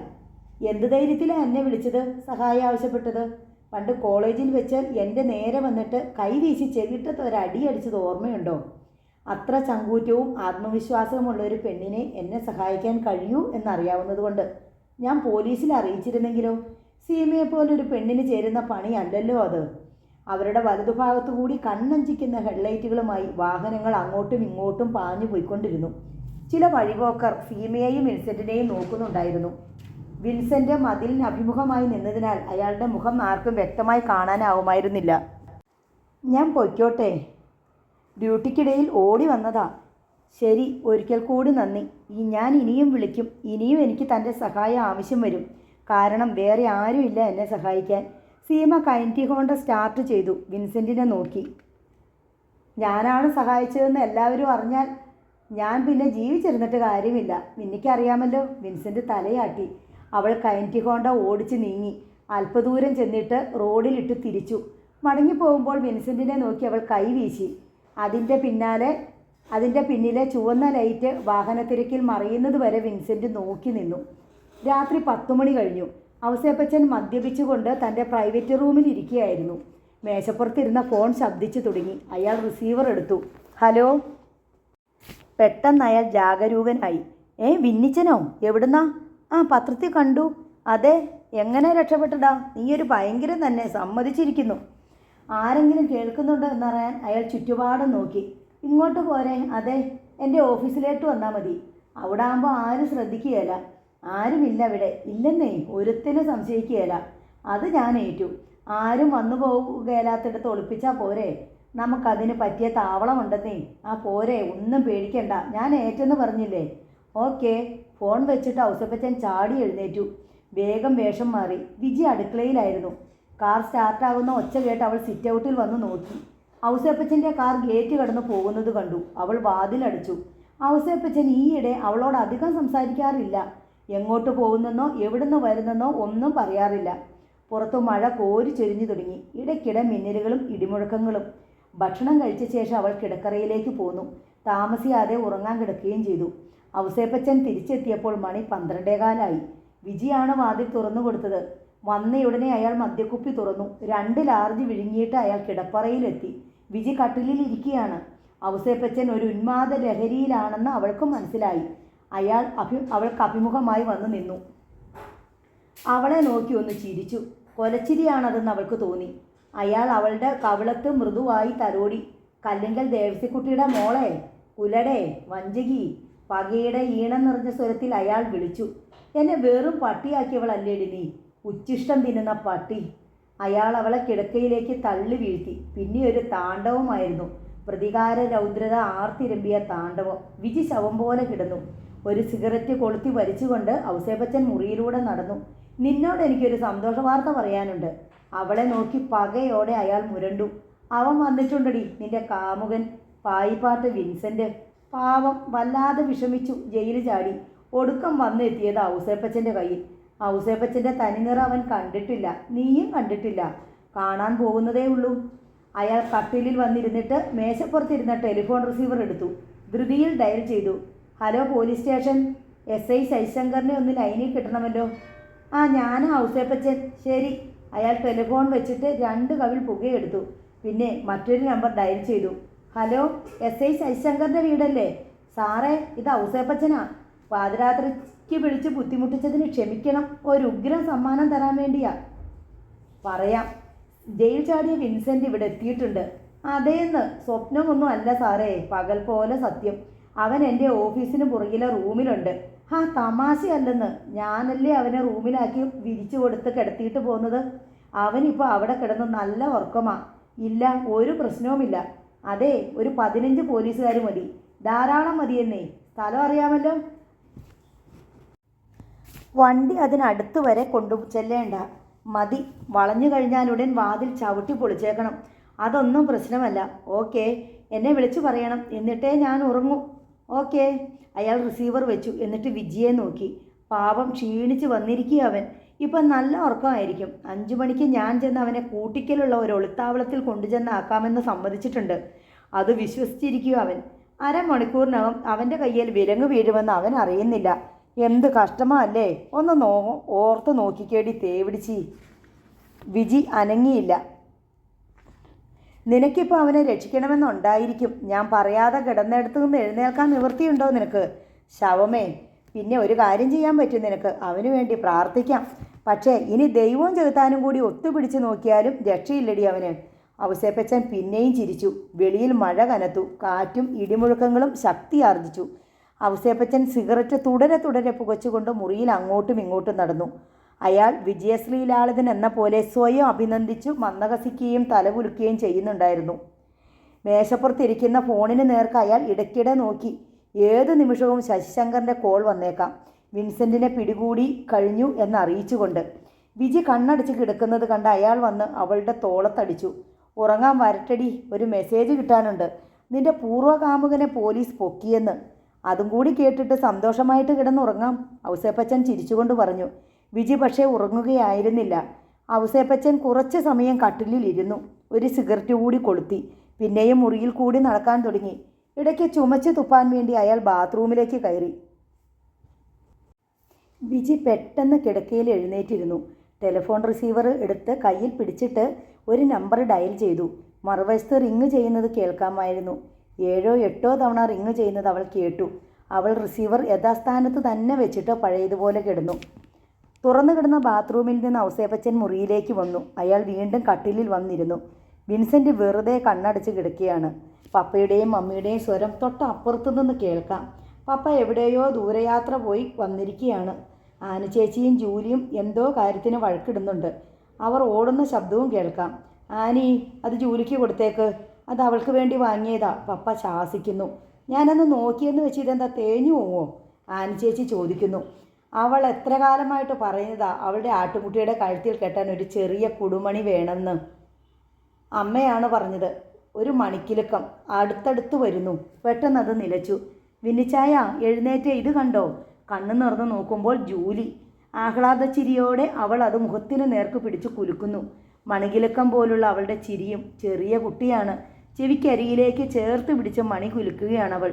എന്ത് ധൈര്യത്തിലാണ് എന്നെ വിളിച്ചത്, സഹായം ആവശ്യപ്പെട്ടത്? പണ്ട് കോളേജിൽ വെച്ച് എൻ്റെ നേരെ വന്നിട്ട് കൈവീശി ചെവിട്ടത്ത് ഒരടി അടിച്ചത് ഓർമ്മയുണ്ടോ? അത്ര ചങ്കൂറ്റവും ആത്മവിശ്വാസവുമുള്ള ഒരു പെണ്ണിനെ എന്നെ സഹായിക്കാൻ കഴിയൂ എന്നറിയാവുന്നതുകൊണ്ട് ഞാൻ പോലീസിൽ അറിയിച്ചിരുന്നെങ്കിലോ? സീമയെപ്പോലൊരു പെണ്ണിന് ചേരുന്ന പണിയല്ലല്ലോ അത്. അവരുടെ വലതുഭാഗത്തുകൂടി കണ്ണഞ്ചിക്കുന്ന ഹെഡ്ലൈറ്റുകളുമായി വാഹനങ്ങൾ അങ്ങോട്ടും ഇങ്ങോട്ടും പാഞ്ഞു പോയിക്കൊണ്ടിരുന്നു. ചില വഴിപോക്കർ സീമയെയും വിൻസെൻറ്റിനെയും നോക്കുന്നുണ്ടായിരുന്നു. വിൻസെൻ്റ് മതിലിന് അഭിമുഖമായി നിന്നതിനാൽ അയാളുടെ മുഖം ആർക്കും വ്യക്തമായി കാണാനാവുമായിരുന്നില്ല. ഞാൻ പൊയ്ക്കോട്ടെ? ഡ്യൂട്ടിക്കിടയിൽ ഓടി വന്നതാ. ശരി, ഒരിക്കൽ കൂടി നന്ദി. ഞാൻ ഇനിയും വിളിക്കും. ഇനിയും എനിക്ക് തൻ്റെ സഹായം ആവശ്യം വരും. കാരണം വേറെ ആരുമില്ല എന്നെ സഹായിക്കാൻ. സീമ കൈൻറ്റി ഹോണ്ട സ്റ്റാർട്ട് ചെയ്തു. വിൻസെൻറ്റിനെ നോക്കി. ഞാനാണ് സഹായിച്ചതെന്ന് എല്ലാവരും അറിഞ്ഞാൽ ഞാൻ പിന്നെ ജീവിച്ചിരുന്നിട്ട് കാര്യമില്ല. എനിക്കറിയാമല്ലോ. വിൻസെൻ്റ് തലയാട്ടി. അവൾ കൈൻറ്റി ഹോണ്ട ഓടിച്ച് നീങ്ങി. അല്പദൂരം ചെന്നിട്ട് റോഡിലിട്ട് തിരിച്ചു. മടങ്ങിപ്പോകുമ്പോൾ വിൻസെൻറ്റിനെ നോക്കി അവൾ കൈവീശി. അതിൻ്റെ പിന്നിലെ ചുവന്ന ലൈറ്റ് വാഹനത്തിരക്കിൽ മറയുന്നത് വരെ വിൻസെൻ്റ് നോക്കി നിന്നു. രാത്രി 10 മണി കഴിഞ്ഞു. ഔസേപ്പച്ചൻ മദ്യപിച്ചുകൊണ്ട് തൻ്റെ പ്രൈവറ്റ് റൂമിൽ ഇരിക്കുകയായിരുന്നു. മേശപ്പുറത്തിരുന്ന ഫോൺ ശബ്ദിച്ചു തുടങ്ങി. അയാൾ റിസീവർ എടുത്തു. ഹലോ. പെട്ടെന്ന് അയാൾ ജാഗരൂകനായി. വിന്നിച്ചനോ? എവിടുന്നാ? പത്രത്തിൽ കണ്ടു. അതെ, എങ്ങനെ രക്ഷപ്പെട്ടടാ? നീയൊരു ഭയങ്കരം തന്നെ, സമ്മതിച്ചിരിക്കുന്നു. ആരെങ്കിലും കേൾക്കുന്നുണ്ടോ എന്നറിയാൻ അയാൾ ചുറ്റുപാടും നോക്കി. ഇങ്ങോട്ട് പോരെ. അതെ, എൻ്റെ ഓഫീസിലേക്ക് വന്നാൽ മതി. അവിടെ ആകുമ്പോൾ ആരും ശ്രദ്ധിക്കുകയില്ല. ആരുമില്ല അവിടെ. ഇല്ലെന്നേ, ഒരുത്തിനും സംശയിക്കുകയില്ല. അത് ഞാൻ ഏറ്റു. ആരും വന്നു പോകുകയില്ലാത്തിടത്ത് ഒളിപ്പിച്ചാൽ പോരെ. നമുക്കതിന് പറ്റിയ താവളമുണ്ടെന്നേ. പോരെ, ഒന്നും പേടിക്കണ്ട. ഞാൻ ഏറ്റെന്ന് പറഞ്ഞില്ലേ. ഓക്കെ. ഫോൺ വെച്ചിട്ട് ഔസേപ്പച്ചൻ ചാടി എഴുന്നേറ്റു. വേഗം വേഷം മാറി. വിജി അടുക്കളയിലായിരുന്നു. കാർ സ്റ്റാർട്ടാകുന്ന ഒച്ച കേട്ട് അവൾ സിറ്റ് ഔട്ടിൽ വന്ന് നോക്കി. ഔസേപ്പച്ചൻ്റെ കാർ ഗേറ്റ് കടന്ന് പോകുന്നത് കണ്ടു. അവൾ വാതിലടിച്ചു. ഔസേപ്പച്ചൻ ഈയിടെ അവളോട് അധികം സംസാരിക്കാറില്ല. എങ്ങോട്ട് പോകുന്നെന്നോ എവിടുന്ന് വരുന്നെന്നോ ഒന്നും പറയാറില്ല. പുറത്തു മഴ കോരി ചൊരിഞ്ഞു തുടങ്ങി. ഇടയ്ക്കിടെ മിന്നലുകളും ഇടിമുഴക്കങ്ങളും. ഭക്ഷണം കഴിച്ച ശേഷം അവൾ കിടക്കറയിലേക്ക് പോന്നു. താമസിയാതെ ഉറങ്ങാൻ കിടക്കുകയും ചെയ്തു. ഔസേപ്പച്ചൻ തിരിച്ചെത്തിയപ്പോൾ മണി 12:15. വിജിയാണ് വാതിൽ തുറന്നു കൊടുത്തത്. വന്നയുടനെ അയാൾ മദ്യക്കുപ്പി തുറന്നു. 2 ലാർജ് വിഴുങ്ങിയിട്ട് അയാൾ കിടപ്പറയിലെത്തി. വിജി കട്ടിലിൽ ഇരിക്കുകയാണ്. ഔസേപ്പച്ചൻ ഒരു ഉന്മാദ ലഹരിയിലാണെന്ന് അവൾക്കും മനസ്സിലായി. അയാൾ അവൾക്ക് അഭിമുഖമായി വന്നു നിന്നു. അവളെ നോക്കി ഒന്ന് ചിരിച്ചു. കൊലച്ചിരിയാണതെന്ന് അവൾക്ക് തോന്നി. അയാൾ അവളുടെ കവിളത്ത് മൃദുവായി തലോടി. കല്ലിങ്കൽ ദേവസിക്കുട്ടിയുടെ മോളെ, കുലടേ, വഞ്ചകി. പകയുടെ ഈണം നിറഞ്ഞ സ്വരത്തിൽ അയാൾ വിളിച്ചു. എന്നെ വെറും പട്ടിയാക്കിയവളല്ലേടി നീ, ഉച്ചിഷ്ടം തിന്നുന്ന പട്ടി. അയാൾ അവളെ കിടക്കയിലേക്ക് തള്ളി വീഴ്ത്തി. പിന്നെ ഒരു താണ്ഡവമായിരുന്നു. പ്രതികാര രൗദ്രത ആർത്തിരമ്പിയ താണ്ഡവം. വിജി ശവം പോലെ കിടന്നു. ഒരു സിഗരറ്റ് കൊളുത്തി വലിച്ചുകൊണ്ട് ഔസേപ്പച്ചൻ മുറിയിലൂടെ നടന്നു. നിന്നോട് എനിക്കൊരു സന്തോഷ വാർത്ത പറയാനുണ്ട്. അവളെ നോക്കി പകയോടെ അയാൾ മുരണ്ടു. അവൻ വന്നിട്ടുണ്ടടി, നിന്റെ കാമുകൻ, പായിപ്പാട്ട് വിൻസെൻ്റ്. പാവം, വല്ലാതെ വിഷമിച്ചു. ജയിലിൽ ചാടി. ഒടുക്കം വന്നെത്തിയത് ഔസേപ്പച്ചൻ്റെ കയ്യിൽ. ഔസേപ്പച്ചൻ്റെ തനിനിറം അവൻ കണ്ടിട്ടില്ല. നീയും കണ്ടിട്ടില്ല. കാണാൻ പോകുന്നതേ ഉള്ളൂ. അയാൾ കട്ടിലിൽ വന്നിരുന്നിട്ട് മേശപ്പുറത്തിരുന്ന ടെലിഫോൺ റിസീവർ എടുത്തു. ധൃതിയിൽ ഡയൽ ചെയ്തു. Hello, police station. SI ശശിശങ്കറിനെ ഒന്ന് ലൈനിൽ കിട്ടണമല്ലോ. ഞാനാ ഔസേപ്പച്ചൻ. ശരി. അയാൾ ടെലിഫോൺ വെച്ചിട്ട് 2 കവിൾ പുകയെടുത്തു. പിന്നെ മറ്റൊരു നമ്പർ ഡയൽ ചെയ്തു. ഹലോ, SI ശശിശങ്കറിൻ്റെ വീടല്ലേ? സാറേ, ഇത് ഔസേപ്പച്ചനാ. പാതിരാത്രിക്ക് വിളിച്ച് ബുദ്ധിമുട്ടിച്ചതിന് ക്ഷമിക്കണം. ഒരു ഉഗ്രം സമ്മാനം തരാൻ വേണ്ടിയാ. പറയാം. ജയിൽ ചാടിയ വിൻസെൻ്റ് ഇവിടെ എത്തിയിട്ടുണ്ട്. അതേന്ന്. സ്വപ്നമൊന്നും അല്ല സാറേ, പകൽ പോലെ സത്യം. അവൻ എൻ്റെ ഓഫീസിന് പുറകിലെ റൂമിലുണ്ട്. തമാശയല്ലെന്ന്. ഞാനല്ലേ അവനെ റൂമിലാക്കി വിരിച്ചു കൊടുത്ത് കിടത്തിയിട്ട് പോകുന്നത്. അവനിപ്പോൾ അവിടെ കിടന്ന് നല്ല ഉറക്കമാ. ഇല്ല, ഒരു പ്രശ്നവുമില്ല. അതെ, ഒരു 15 പോലീസുകാർ മതി. ധാരാളം മതിയെന്നേ. സ്ഥലം അറിയാമല്ലോ. വണ്ടി അതിനടുത്ത് വരെ കൊണ്ടു ചെല്ലേണ്ട. മതി. വളഞ്ഞു കഴിഞ്ഞാലുടൻ വാതിൽ ചവിട്ടി പൊളിച്ചേക്കണം. അതൊന്നും പ്രശ്നമല്ല. ഓക്കെ. എന്നെ വിളിച്ചു പറയണം, എന്നിട്ടേ ഞാൻ ഉറങ്ങൂ. ഓക്കെ. അയാൾ റിസീവർ വെച്ചു. എന്നിട്ട് വിജിയെ നോക്കി. പാവം, ക്ഷീണിച്ച് വന്നിരിക്കുക അവൻ. ഇപ്പം നല്ല ഉറക്കമായിരിക്കും. 5 മണിക്ക് ഞാൻ ചെന്ന് അവനെ കൂട്ടിക്കലുള്ള ഒരു ഒളിത്താവളത്തിൽ കൊണ്ടുചെന്ന് ആക്കാമെന്ന് സമ്മതിച്ചിട്ടുണ്ട്. അത് വിശ്വസിച്ചിരിക്കുക അവൻ. അരമണിക്കൂറിനകം അവൻ്റെ കയ്യിൽ വിലങ്ങ് വീഴുമെന്ന് അവൻ അറിയുന്നില്ല. എന്ത് കഷ്ടമല്ലേ. ഒന്ന് ഓർത്ത് നോക്കിക്കേടി തേവിടിച്ചി. വിജി അനങ്ങിയില്ല. നിനക്കിപ്പോൾ അവനെ രക്ഷിക്കണമെന്നുണ്ടായിരിക്കും. ഞാൻ പറയാതെ കിടന്നെടുത്ത് നിന്ന് എഴുന്നേൽക്കാൻ നിവൃത്തിയുണ്ടോ നിനക്ക്? ശവമേ. പിന്നെ ഒരു കാര്യം ചെയ്യാൻ പറ്റും നിനക്ക്. അവന് വേണ്ടി പ്രാർത്ഥിക്കാം. പക്ഷേ ഇനി ദൈവവും ചെകുത്താനും കൂടി ഒത്തുപിടിച്ച് നോക്കിയാലും രക്ഷയില്ലടി അവന്. ഔസേപ്പച്ചൻ പിന്നെയും ചിരിച്ചു. വെളിയിൽ മഴ കനത്തു. കാറ്റും ഇടിമുഴക്കങ്ങളും ശക്തി ആർജിച്ചു. ഔസേപ്പച്ചൻ സിഗരറ്റ് തുടരെ പുകച്ചുകൊണ്ട് മുറിയിൽ അങ്ങോട്ടും ഇങ്ങോട്ടും നടന്നു. അയാൾ വിജയശ്രീലാളിതൻ എന്ന പോലെ സ്വയം അഭിനന്ദിച്ചു മന്ദഹസിക്കുകയും തലകുലുക്കുകയും ചെയ്യുന്നുണ്ടായിരുന്നു. മേശപ്പുറത്തിരിക്കുന്ന ഫോണിന് നേർക്ക് അയാൾ ഇടയ്ക്കിടെ നോക്കി. ഏത് നിമിഷവും ശശിശങ്കറിൻ്റെ കോൾ വന്നേക്കാം. വിൻസെൻറ്റിനെ പിടികൂടി കഴിഞ്ഞു എന്നറിയിച്ചുകൊണ്ട്. വിജി കണ്ണടച്ച് കിടക്കുന്നത് കണ്ട് അയാൾ വന്ന് അവളുടെ തോളത്തടിച്ചു. ഉറങ്ങാൻ വരട്ടടി, ഒരു മെസ്സേജ് കിട്ടാനുണ്ട്. നിന്റെ പൂർവ്വകാമുകനെ പോലീസ് പൊക്കിയെന്ന്. അതും കൂടി കേട്ടിട്ട് സന്തോഷമായിട്ട് കിടന്നുറങ്ങാം, ഔസേപ്പച്ചൻ ചിരിച്ചുകൊണ്ട് പറഞ്ഞു. വിജി പക്ഷേ ഉറങ്ങുകയായിരുന്നില്ല. ഔസേപ്പച്ചൻ കുറച്ച് സമയം കട്ടിലിരുന്നു. ഒരു സിഗരറ്റ് കൂടി കൊളുത്തി. പിന്നെയും മുറിയിൽ കൂടി നടക്കാൻ തുടങ്ങി. ഇടയ്ക്ക് ചുമച്ച് തുപ്പാൻ വേണ്ടി അയാൾ ബാത്റൂമിലേക്ക് കയറി. വിജി പെട്ടെന്ന് കിടക്കയിൽ എഴുന്നേറ്റിരുന്നു. ടെലിഫോൺ റിസീവർ എടുത്ത് കയ്യിൽ പിടിച്ചിട്ട് ഒരു നമ്പർ ഡയൽ ചെയ്തു. മറുവശത്ത് റിങ് ചെയ്യുന്നത് കേൾക്കാമായിരുന്നു. 7 8 തവണ റിങ് ചെയ്യുന്നത് അവൾ കേട്ടു. അവൾ റിസീവർ യഥാസ്ഥാനത്ത് തന്നെ വെച്ചിട്ട് പഴയതുപോലെ കിടന്നു. തുറന്നു കിടന്ന ബാത്റൂമിൽ നിന്ന് ഔസേപ്പച്ചൻ മുറിയിലേക്ക് വന്നു. അയാൾ വീണ്ടും കട്ടിലിൽ വന്നിരുന്നു. വിൻസെൻ്റ് വെറുതെ കണ്ണടച്ച് കിടക്കുകയാണ്. പപ്പയുടെയും മമ്മിയുടെയും സ്വരം തൊട്ടപ്പുറത്തു നിന്ന് കേൾക്കാം. പപ്പ എവിടെയോ ദൂരയാത്ര പോയി വന്നിരിക്കുകയാണ്. ആനച്ചേച്ചിയും ജൂലിയും എന്തോ കാര്യത്തിന് വഴക്കിടുന്നുണ്ട്. അവർ ഓടുന്ന ശബ്ദവും കേൾക്കാം. ആനി, അത് ജൂലിക്ക് കൊടുത്തേക്ക്, അത് അവൾക്ക് വേണ്ടി വാങ്ങിയതാ, പപ്പ ശാസിക്കുന്നു. ഞാനന്ന് നോക്കിയെന്ന് വെച്ച് ഇതെന്താ തേഞ്ഞു പോവോ? ആനച്ചേച്ചി ചോദിക്കുന്നു. അവൾ എത്ര കാലമായിട്ട് പറയുന്നതാ അവളുടെ ആട്ടുകുട്ടിയുടെ കഴുത്തിൽ കെട്ടാൻ ഒരു ചെറിയ കുടുമണി വേണമെന്ന്. അമ്മയാണ് പറഞ്ഞത്. ഒരു മണിക്കിലുക്കം അടുത്തടുത്ത് വരുന്നു. പെട്ടെന്നത് നിലച്ചു. വിന്നിച്ചായ, എഴുന്നേറ്റ്, ഇത് കണ്ടോ? കണ്ണു നിറന്ന് നോക്കുമ്പോൾ ജൂലി. ആഹ്ലാദച്ചിരിയോടെ അവൾ അത് മുഖത്തിന് നേർക്ക് പിടിച്ചു കുലുക്കുന്നു. മണികിലുക്കം പോലുള്ള അവളുടെ ചിരിയും. ചെറിയ കുട്ടിയാണ്. ചെവിക്കരികിലേക്ക് ചേർത്ത് പിടിച്ച് മണി കുലുക്കുകയാണവൾ.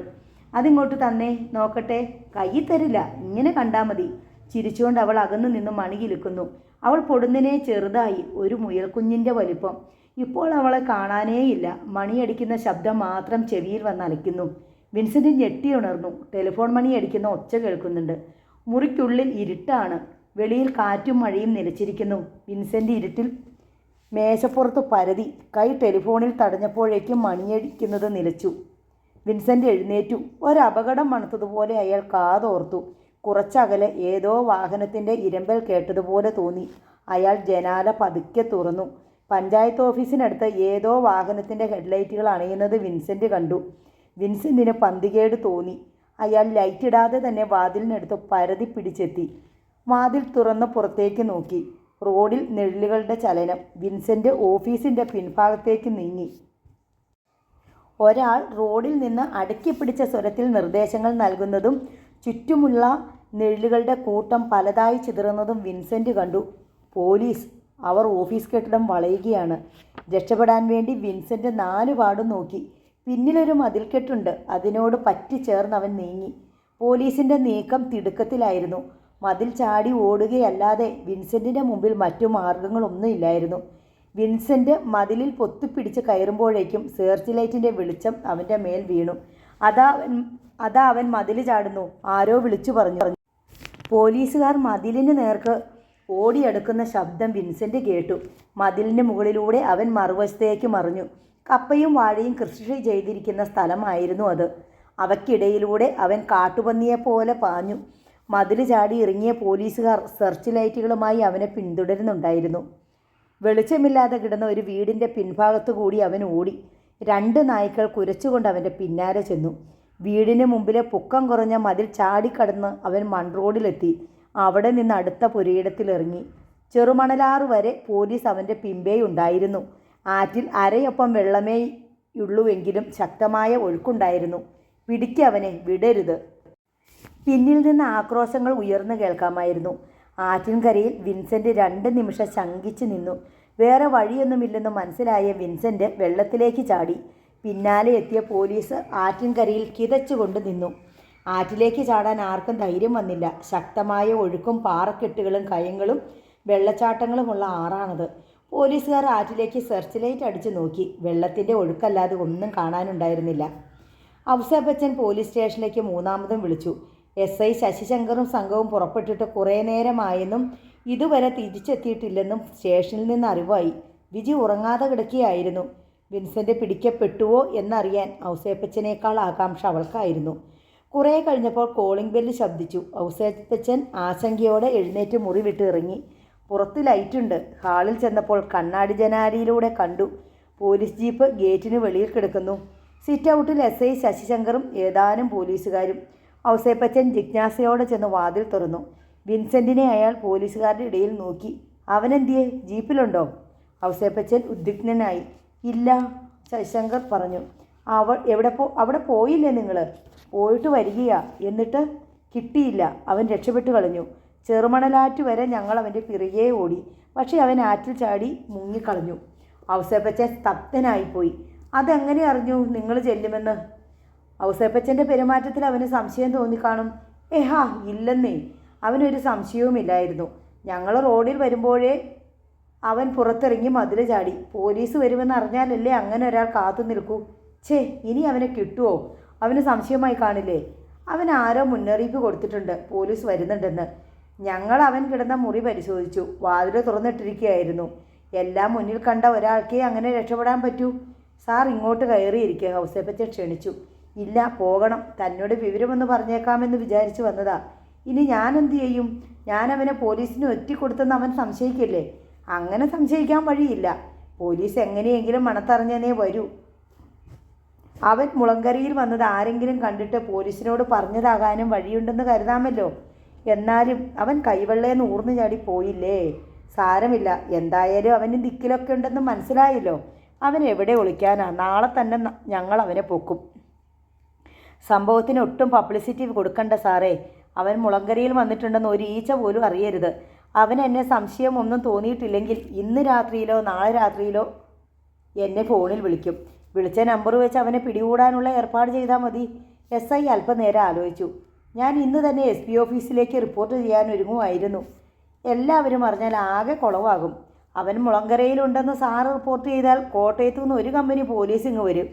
അതിങ്ങോട്ട് തന്നെ നോക്കട്ടെ. കൈ തരില്ല, ഇങ്ങനെ കണ്ടാൽ മതി. ചിരിച്ചുകൊണ്ട് അവൾ അകന്നു നിന്ന് മണി കിലുക്കുന്നു. അവൾ പൊടുന്നിനെ ചെറുതായി, ഒരു മുയൽക്കുഞ്ഞിൻ്റെ വലിപ്പം. ഇപ്പോൾ അവളെ കാണാനേയില്ല. മണിയടിക്കുന്ന ശബ്ദം മാത്രം ചെവിയിൽ വന്നലയ്ക്കുന്നു. വിൻസെൻ്റ് ഞെട്ടിയുണർന്നു. ടെലിഫോൺ മണി അടിക്കുന്ന ഒച്ച കേൾക്കുന്നുണ്ട്. മുറിക്കുള്ളിൽ ഇരുട്ടാണ്. വെളിയിൽ കാറ്റും മഴയും നിലച്ചിരിക്കുന്നു. വിൻസെൻ്റ് ഇരുട്ടിൽ മേശപ്പുറത്ത് പരതി. കൈ ടെലിഫോണിൽ തടഞ്ഞപ്പോഴേക്കും മണിയടിക്കുന്നത് നിലച്ചു. വിൻസെൻ്റ് എഴുന്നേറ്റു. ഒരപകടം മണത്തതുപോലെ അയാൾ കാതോർത്തു. കുറച്ചകലെ ഏതോ വാഹനത്തിൻ്റെ ഇരമ്പൽ കേട്ടതുപോലെ തോന്നി. അയാൾ ജനാല പതുക്കെ തുറന്നു. പഞ്ചായത്ത് ഓഫീസിനടുത്ത് ഏതോ വാഹനത്തിൻ്റെ ഹെഡ്ലൈറ്റുകൾ അണയുന്നത് വിൻസെൻ്റ് കണ്ടു. വിൻസെൻറ്റിന് പന്തികേട് തോന്നി. അയാൾ ലൈറ്റിടാതെ തന്നെ വാതിലിനടുത്ത് പരതി പിടിച്ചെത്തി. വാതിൽ തുറന്ന് പുറത്തേക്ക് നോക്കി. റോഡിൽ നിഴലുകളുടെ ചലനം. വിൻസെൻ്റ് ഓഫീസിൻ്റെ പിൻഭാഗത്തേക്ക് നീങ്ങി. ഒരാൾ റോഡിൽ നിന്ന് അടക്കി പിടിച്ച സ്വരത്തിൽ നിർദ്ദേശങ്ങൾ നൽകുന്നതും ചുറ്റുമുള്ള നിഴലുകളുടെ കൂട്ടം പലതായി ചിതറുന്നതും വിൻസെൻ്റ് കണ്ടു. പോലീസ്. അവർ ഓഫീസ് കെട്ടിടം വളയുകയാണ്. രക്ഷപ്പെടാൻ വേണ്ടി വിൻസെൻ്റ് 4 പാടും നോക്കി. പിന്നിലൊരു മതിൽക്കെട്ടുണ്ട്. അതിനോട് പറ്റിച്ചേർന്ന് അവൻ നീങ്ങി. പോലീസിൻ്റെ നീക്കം തിടുക്കത്തിലായിരുന്നു. മതിൽ ചാടി ഓടുകയല്ലാതെ വിൻസെൻറ്റിൻ്റെ മുമ്പിൽ മറ്റു മാർഗങ്ങളൊന്നുമില്ലായിരുന്നു. വിൻസെൻ്റ് മതിലിൽ പൊത്തിപ്പിടിച്ച് കയറുമ്പോഴേക്കും സെർച്ച് ലൈറ്റിൻ്റെ വെളിച്ചം അവൻ്റെ മേൽ വീണു. അതാ അവൻ മതിൽ ചാടുന്നു, ആരോ വിളിച്ചു പറഞ്ഞു. പോലീസുകാർ മതിലിന് നേർക്ക് ഓടിയെടുക്കുന്ന ശബ്ദം വിൻസെൻ്റ് കേട്ടു. മതിലിന് മുകളിലൂടെ അവൻ മറുവശത്തേക്ക് മറിഞ്ഞു. കപ്പയും വാഴയും കൃഷി ചെയ്തിരിക്കുന്ന സ്ഥലമായിരുന്നു അത്. അവയ്ക്കിടയിലൂടെ അവൻ കാട്ടുപന്നിയെപ്പോലെ പാഞ്ഞു. മതിൽ ചാടി ഇറങ്ങിയ പോലീസുകാർ സെർച്ച് ലൈറ്റുകളുമായി അവനെ പിന്തുടരുന്നുണ്ടായിരുന്നു. വെളിച്ചമില്ലാതെ കിടന്ന ഒരു വീടിൻ്റെ പിൻഭാഗത്തു കൂടി അവൻ ഓടി. 2 നായ്ക്കൾ കുരച്ചുകൊണ്ട് അവൻ്റെ പിന്നാലെ ചെന്നു. വീടിന് മുമ്പിലെ പൊക്കം കുറഞ്ഞ മതിൽ ചാടിക്കടന്ന് അവൻ മൺറോഡിലെത്തി. അവിടെ നിന്ന് അടുത്ത പുരയിടത്തിലിറങ്ങി. ചെറുമണലാറ് വരെ പോലീസ് അവൻ്റെ പിമ്പേയുണ്ടായിരുന്നു. ആറ്റിൽ അരയൊപ്പം വെള്ളമേയുള്ളുവെങ്കിലും ശക്തമായ ഒഴുക്കുണ്ടായിരുന്നു. പിടിക്കവനെ, വിടരുത്. പിന്നിൽ നിന്ന് ആക്രോശങ്ങൾ ഉയർന്നു കേൾക്കാമായിരുന്നു. ആറ്റിൻകരയിൽ വിൻസെൻ്റ് 2 നിമിഷം ശങ്കിച്ചു നിന്നു. വേറെ വഴിയൊന്നുമില്ലെന്ന് മനസ്സിലായ വിൻസെൻ്റ് വെള്ളത്തിലേക്ക് ചാടി. പിന്നാലെ എത്തിയ പോലീസ് ആറ്റിൻകരയിൽ കിതച്ചുകൊണ്ട് നിന്നു. ആറ്റിലേക്ക് ചാടാൻ ആർക്കും ധൈര്യം വന്നില്ല. ശക്തമായ ഒഴുക്കും പാറക്കെട്ടുകളും കയങ്ങളും വെള്ളച്ചാട്ടങ്ങളുമുള്ള ആറാണത്. പോലീസുകാർ ആറ്റിലേക്ക് സെർച്ച് ലൈറ്റ് അടിച്ചു നോക്കി. വെള്ളത്തിൻ്റെ ഒഴുക്കല്ലാതെ ഒന്നും കാണാനുണ്ടായിരുന്നില്ല. ഔസേപ്പച്ചൻ പോലീസ് സ്റ്റേഷനിലേക്ക് 3ാമതും വിളിച്ചു. SI ശശിശങ്കറും സംഘവും പുറപ്പെട്ടിട്ട് കുറേ നേരമായെന്നും ഇതുവരെ തിരിച്ചെത്തിയിട്ടില്ലെന്നും സ്റ്റേഷനിൽ നിന്ന് അറിവായി. വിജി ഉറങ്ങാതെ കിടക്കുകയായിരുന്നു. വിൻസെൻ്റ് പിടിക്കപ്പെട്ടുവോ എന്നറിയാൻ ഔസേപ്പച്ചനേക്കാൾ ആകാംക്ഷ അവൾക്കായിരുന്നു. കുറേ കഴിഞ്ഞപ്പോൾ കോളിംഗ് ബെല്ല് ശബ്ദിച്ചു. ഔസേപ്പച്ചൻ ആശങ്കയോടെ എഴുന്നേറ്റ് മുറി വിട്ട് ഇറങ്ങി. പുറത്ത് ലൈറ്റുണ്ട്. ഹാളിൽ ചെന്നപ്പോൾ കണ്ണാടി ജനാലയിലൂടെ കണ്ടു. പോലീസ് ജീപ്പ് ഗേറ്റിന് വെളിയിൽ കിടക്കുന്നു. സിറ്റ് ഔട്ടിൽ SI ശശിശങ്കറും ഏതാനും പോലീസുകാരും. ഔസേപ്പച്ചൻ ജിജ്ഞാസയോടെ ചെന്ന് വാതിൽ തുറന്നു. വിൻസെൻറ്റിനെ അയാൾ പോലീസുകാരുടെ ഇടയിൽ നോക്കി. അവനെന്തിയെ? ജീപ്പിലുണ്ടോ? ഔസേപ്പച്ചൻ ഉദ്വിഗ്നനായി. ഇല്ല, ശശിശങ്കർ പറഞ്ഞു. അവിടെ പോയില്ലേ നിങ്ങൾ? പോയിട്ട് വരികയാ. എന്നിട്ട്? കിട്ടിയില്ല. അവൻ രക്ഷപ്പെട്ടു കളഞ്ഞു. ചെറുമണലാറ്റ് വരെ ഞങ്ങൾ അവൻ്റെ പിറകെ ഓടി. പക്ഷേ അവൻ ആറ്റിൽ ചാടി മുങ്ങിക്കളഞ്ഞു. ഔസേപ്പച്ചൻ സ്തബ്ധനായിപ്പോയി. അതെങ്ങനെ അറിഞ്ഞു നിങ്ങൾ ചെല്ലുമെന്ന്? ഔസേപ്പച്ചൻ്റെ പെരുമാറ്റത്തിൽ അവന് സംശയം തോന്നിക്കാണും. ഏഹാ, ഇല്ലെന്നേ, അവനൊരു സംശയവുമില്ലായിരുന്നു. ഞങ്ങൾ റോഡിൽ വരുമ്പോഴേ അവൻ പുറത്തിറങ്ങി മതിൽ ചാടി. പോലീസ് വരുമെന്ന് അറിഞ്ഞാലല്ലേ അങ്ങനെ ഒരാൾ കാത്തു നിൽക്കൂ. ഛേ, ഇനി അവനെ കിട്ടുമോ? അവന് സംശയമായി കാണില്ലേ? അവൻ ആരോ മുന്നറിയിപ്പ് കൊടുത്തിട്ടുണ്ട് പോലീസ് വരുന്നുണ്ടെന്ന്. ഞങ്ങൾ അവൻ കിടന്ന മുറി പരിശോധിച്ചു. വാതിൽ തുറന്നിട്ടിരിക്കുകയായിരുന്നു. എല്ലാം മുന്നിൽ കണ്ട ഒരാൾക്കേ അങ്ങനെ രക്ഷപ്പെടാൻ പറ്റൂ. സാർ ഇങ്ങോട്ട് കയറിയിരിക്കുക, ഔസേപ്പച്ചൻ ക്ഷണിച്ചു. ഇല്ല, പോകണം. തന്നോട് വിവരമൊന്ന് പറഞ്ഞേക്കാമെന്ന് വിചാരിച്ചു വന്നതാ. ഇനി ഞാൻ എന്തു ചെയ്യും? ഞാൻ അവനെ പോലീസിന് ഒറ്റിക്കൊടുത്തെന്ന് അവൻ സംശയിക്കില്ലേ? അങ്ങനെ സംശയിക്കാൻ വഴിയില്ല. പോലീസ് എങ്ങനെയെങ്കിലും മണത്തറിഞ്ഞേ വരൂ. അവൻ മുളങ്കരയിൽ വന്നത് ആരെങ്കിലും കണ്ടിട്ട് പോലീസിനോട് പറഞ്ഞതാകാനും വഴിയുണ്ടെന്ന് കരുതാമല്ലോ. എന്നാലും അവൻ കൈവെള്ളേന്ന് ഊർന്നു ചാടി പോയില്ലേ? സാരമില്ല, എന്തായാലും അവന് ദിക്കിലൊക്കെ ഉണ്ടെന്ന് മനസ്സിലായല്ലോ. അവൻ എവിടെ ഒളിക്കാനാ? നാളെ തന്നെ ഞങ്ങൾ അവനെ പൊക്കും. സംഭവത്തിന് ഒട്ടും പബ്ലിസിറ്റി കൊടുക്കണ്ട സാറേ. അവൻ മുളങ്കരയിൽ വന്നിട്ടുണ്ടെന്ന് ഒരു ഈച്ച പോലും അറിയരുത്. അവൻ എന്നെ സംശയം ഒന്നും തോന്നിയിട്ടില്ലെങ്കിൽ ഇന്ന് രാത്രിയിലോ നാളെ രാത്രിയിലോ എന്നെ ഫോണിൽ വിളിക്കും. വിളിച്ച നമ്പർ വെച്ച് അവനെ പിടികൂടാനുള്ള ഏർപ്പാട് ചെയ്താൽ മതി. SI അല്പനേരം ആലോചിച്ചു. ഞാൻ ഇന്ന് തന്നെ SP ഓഫീസിലേക്ക് റിപ്പോർട്ട് ചെയ്യാൻ ഒരുങ്ങുമായിരുന്നു. എല്ലാവരും അറിഞ്ഞാൽ ആകെ കുളവാകും. അവൻ മുളങ്കരയിലുണ്ടെന്ന് സാറ് റിപ്പോർട്ട് ചെയ്താൽ കോട്ടയത്തു നിന്ന് ഒരു കമ്പനി പോലീസ് ഇങ്ങ് വരും.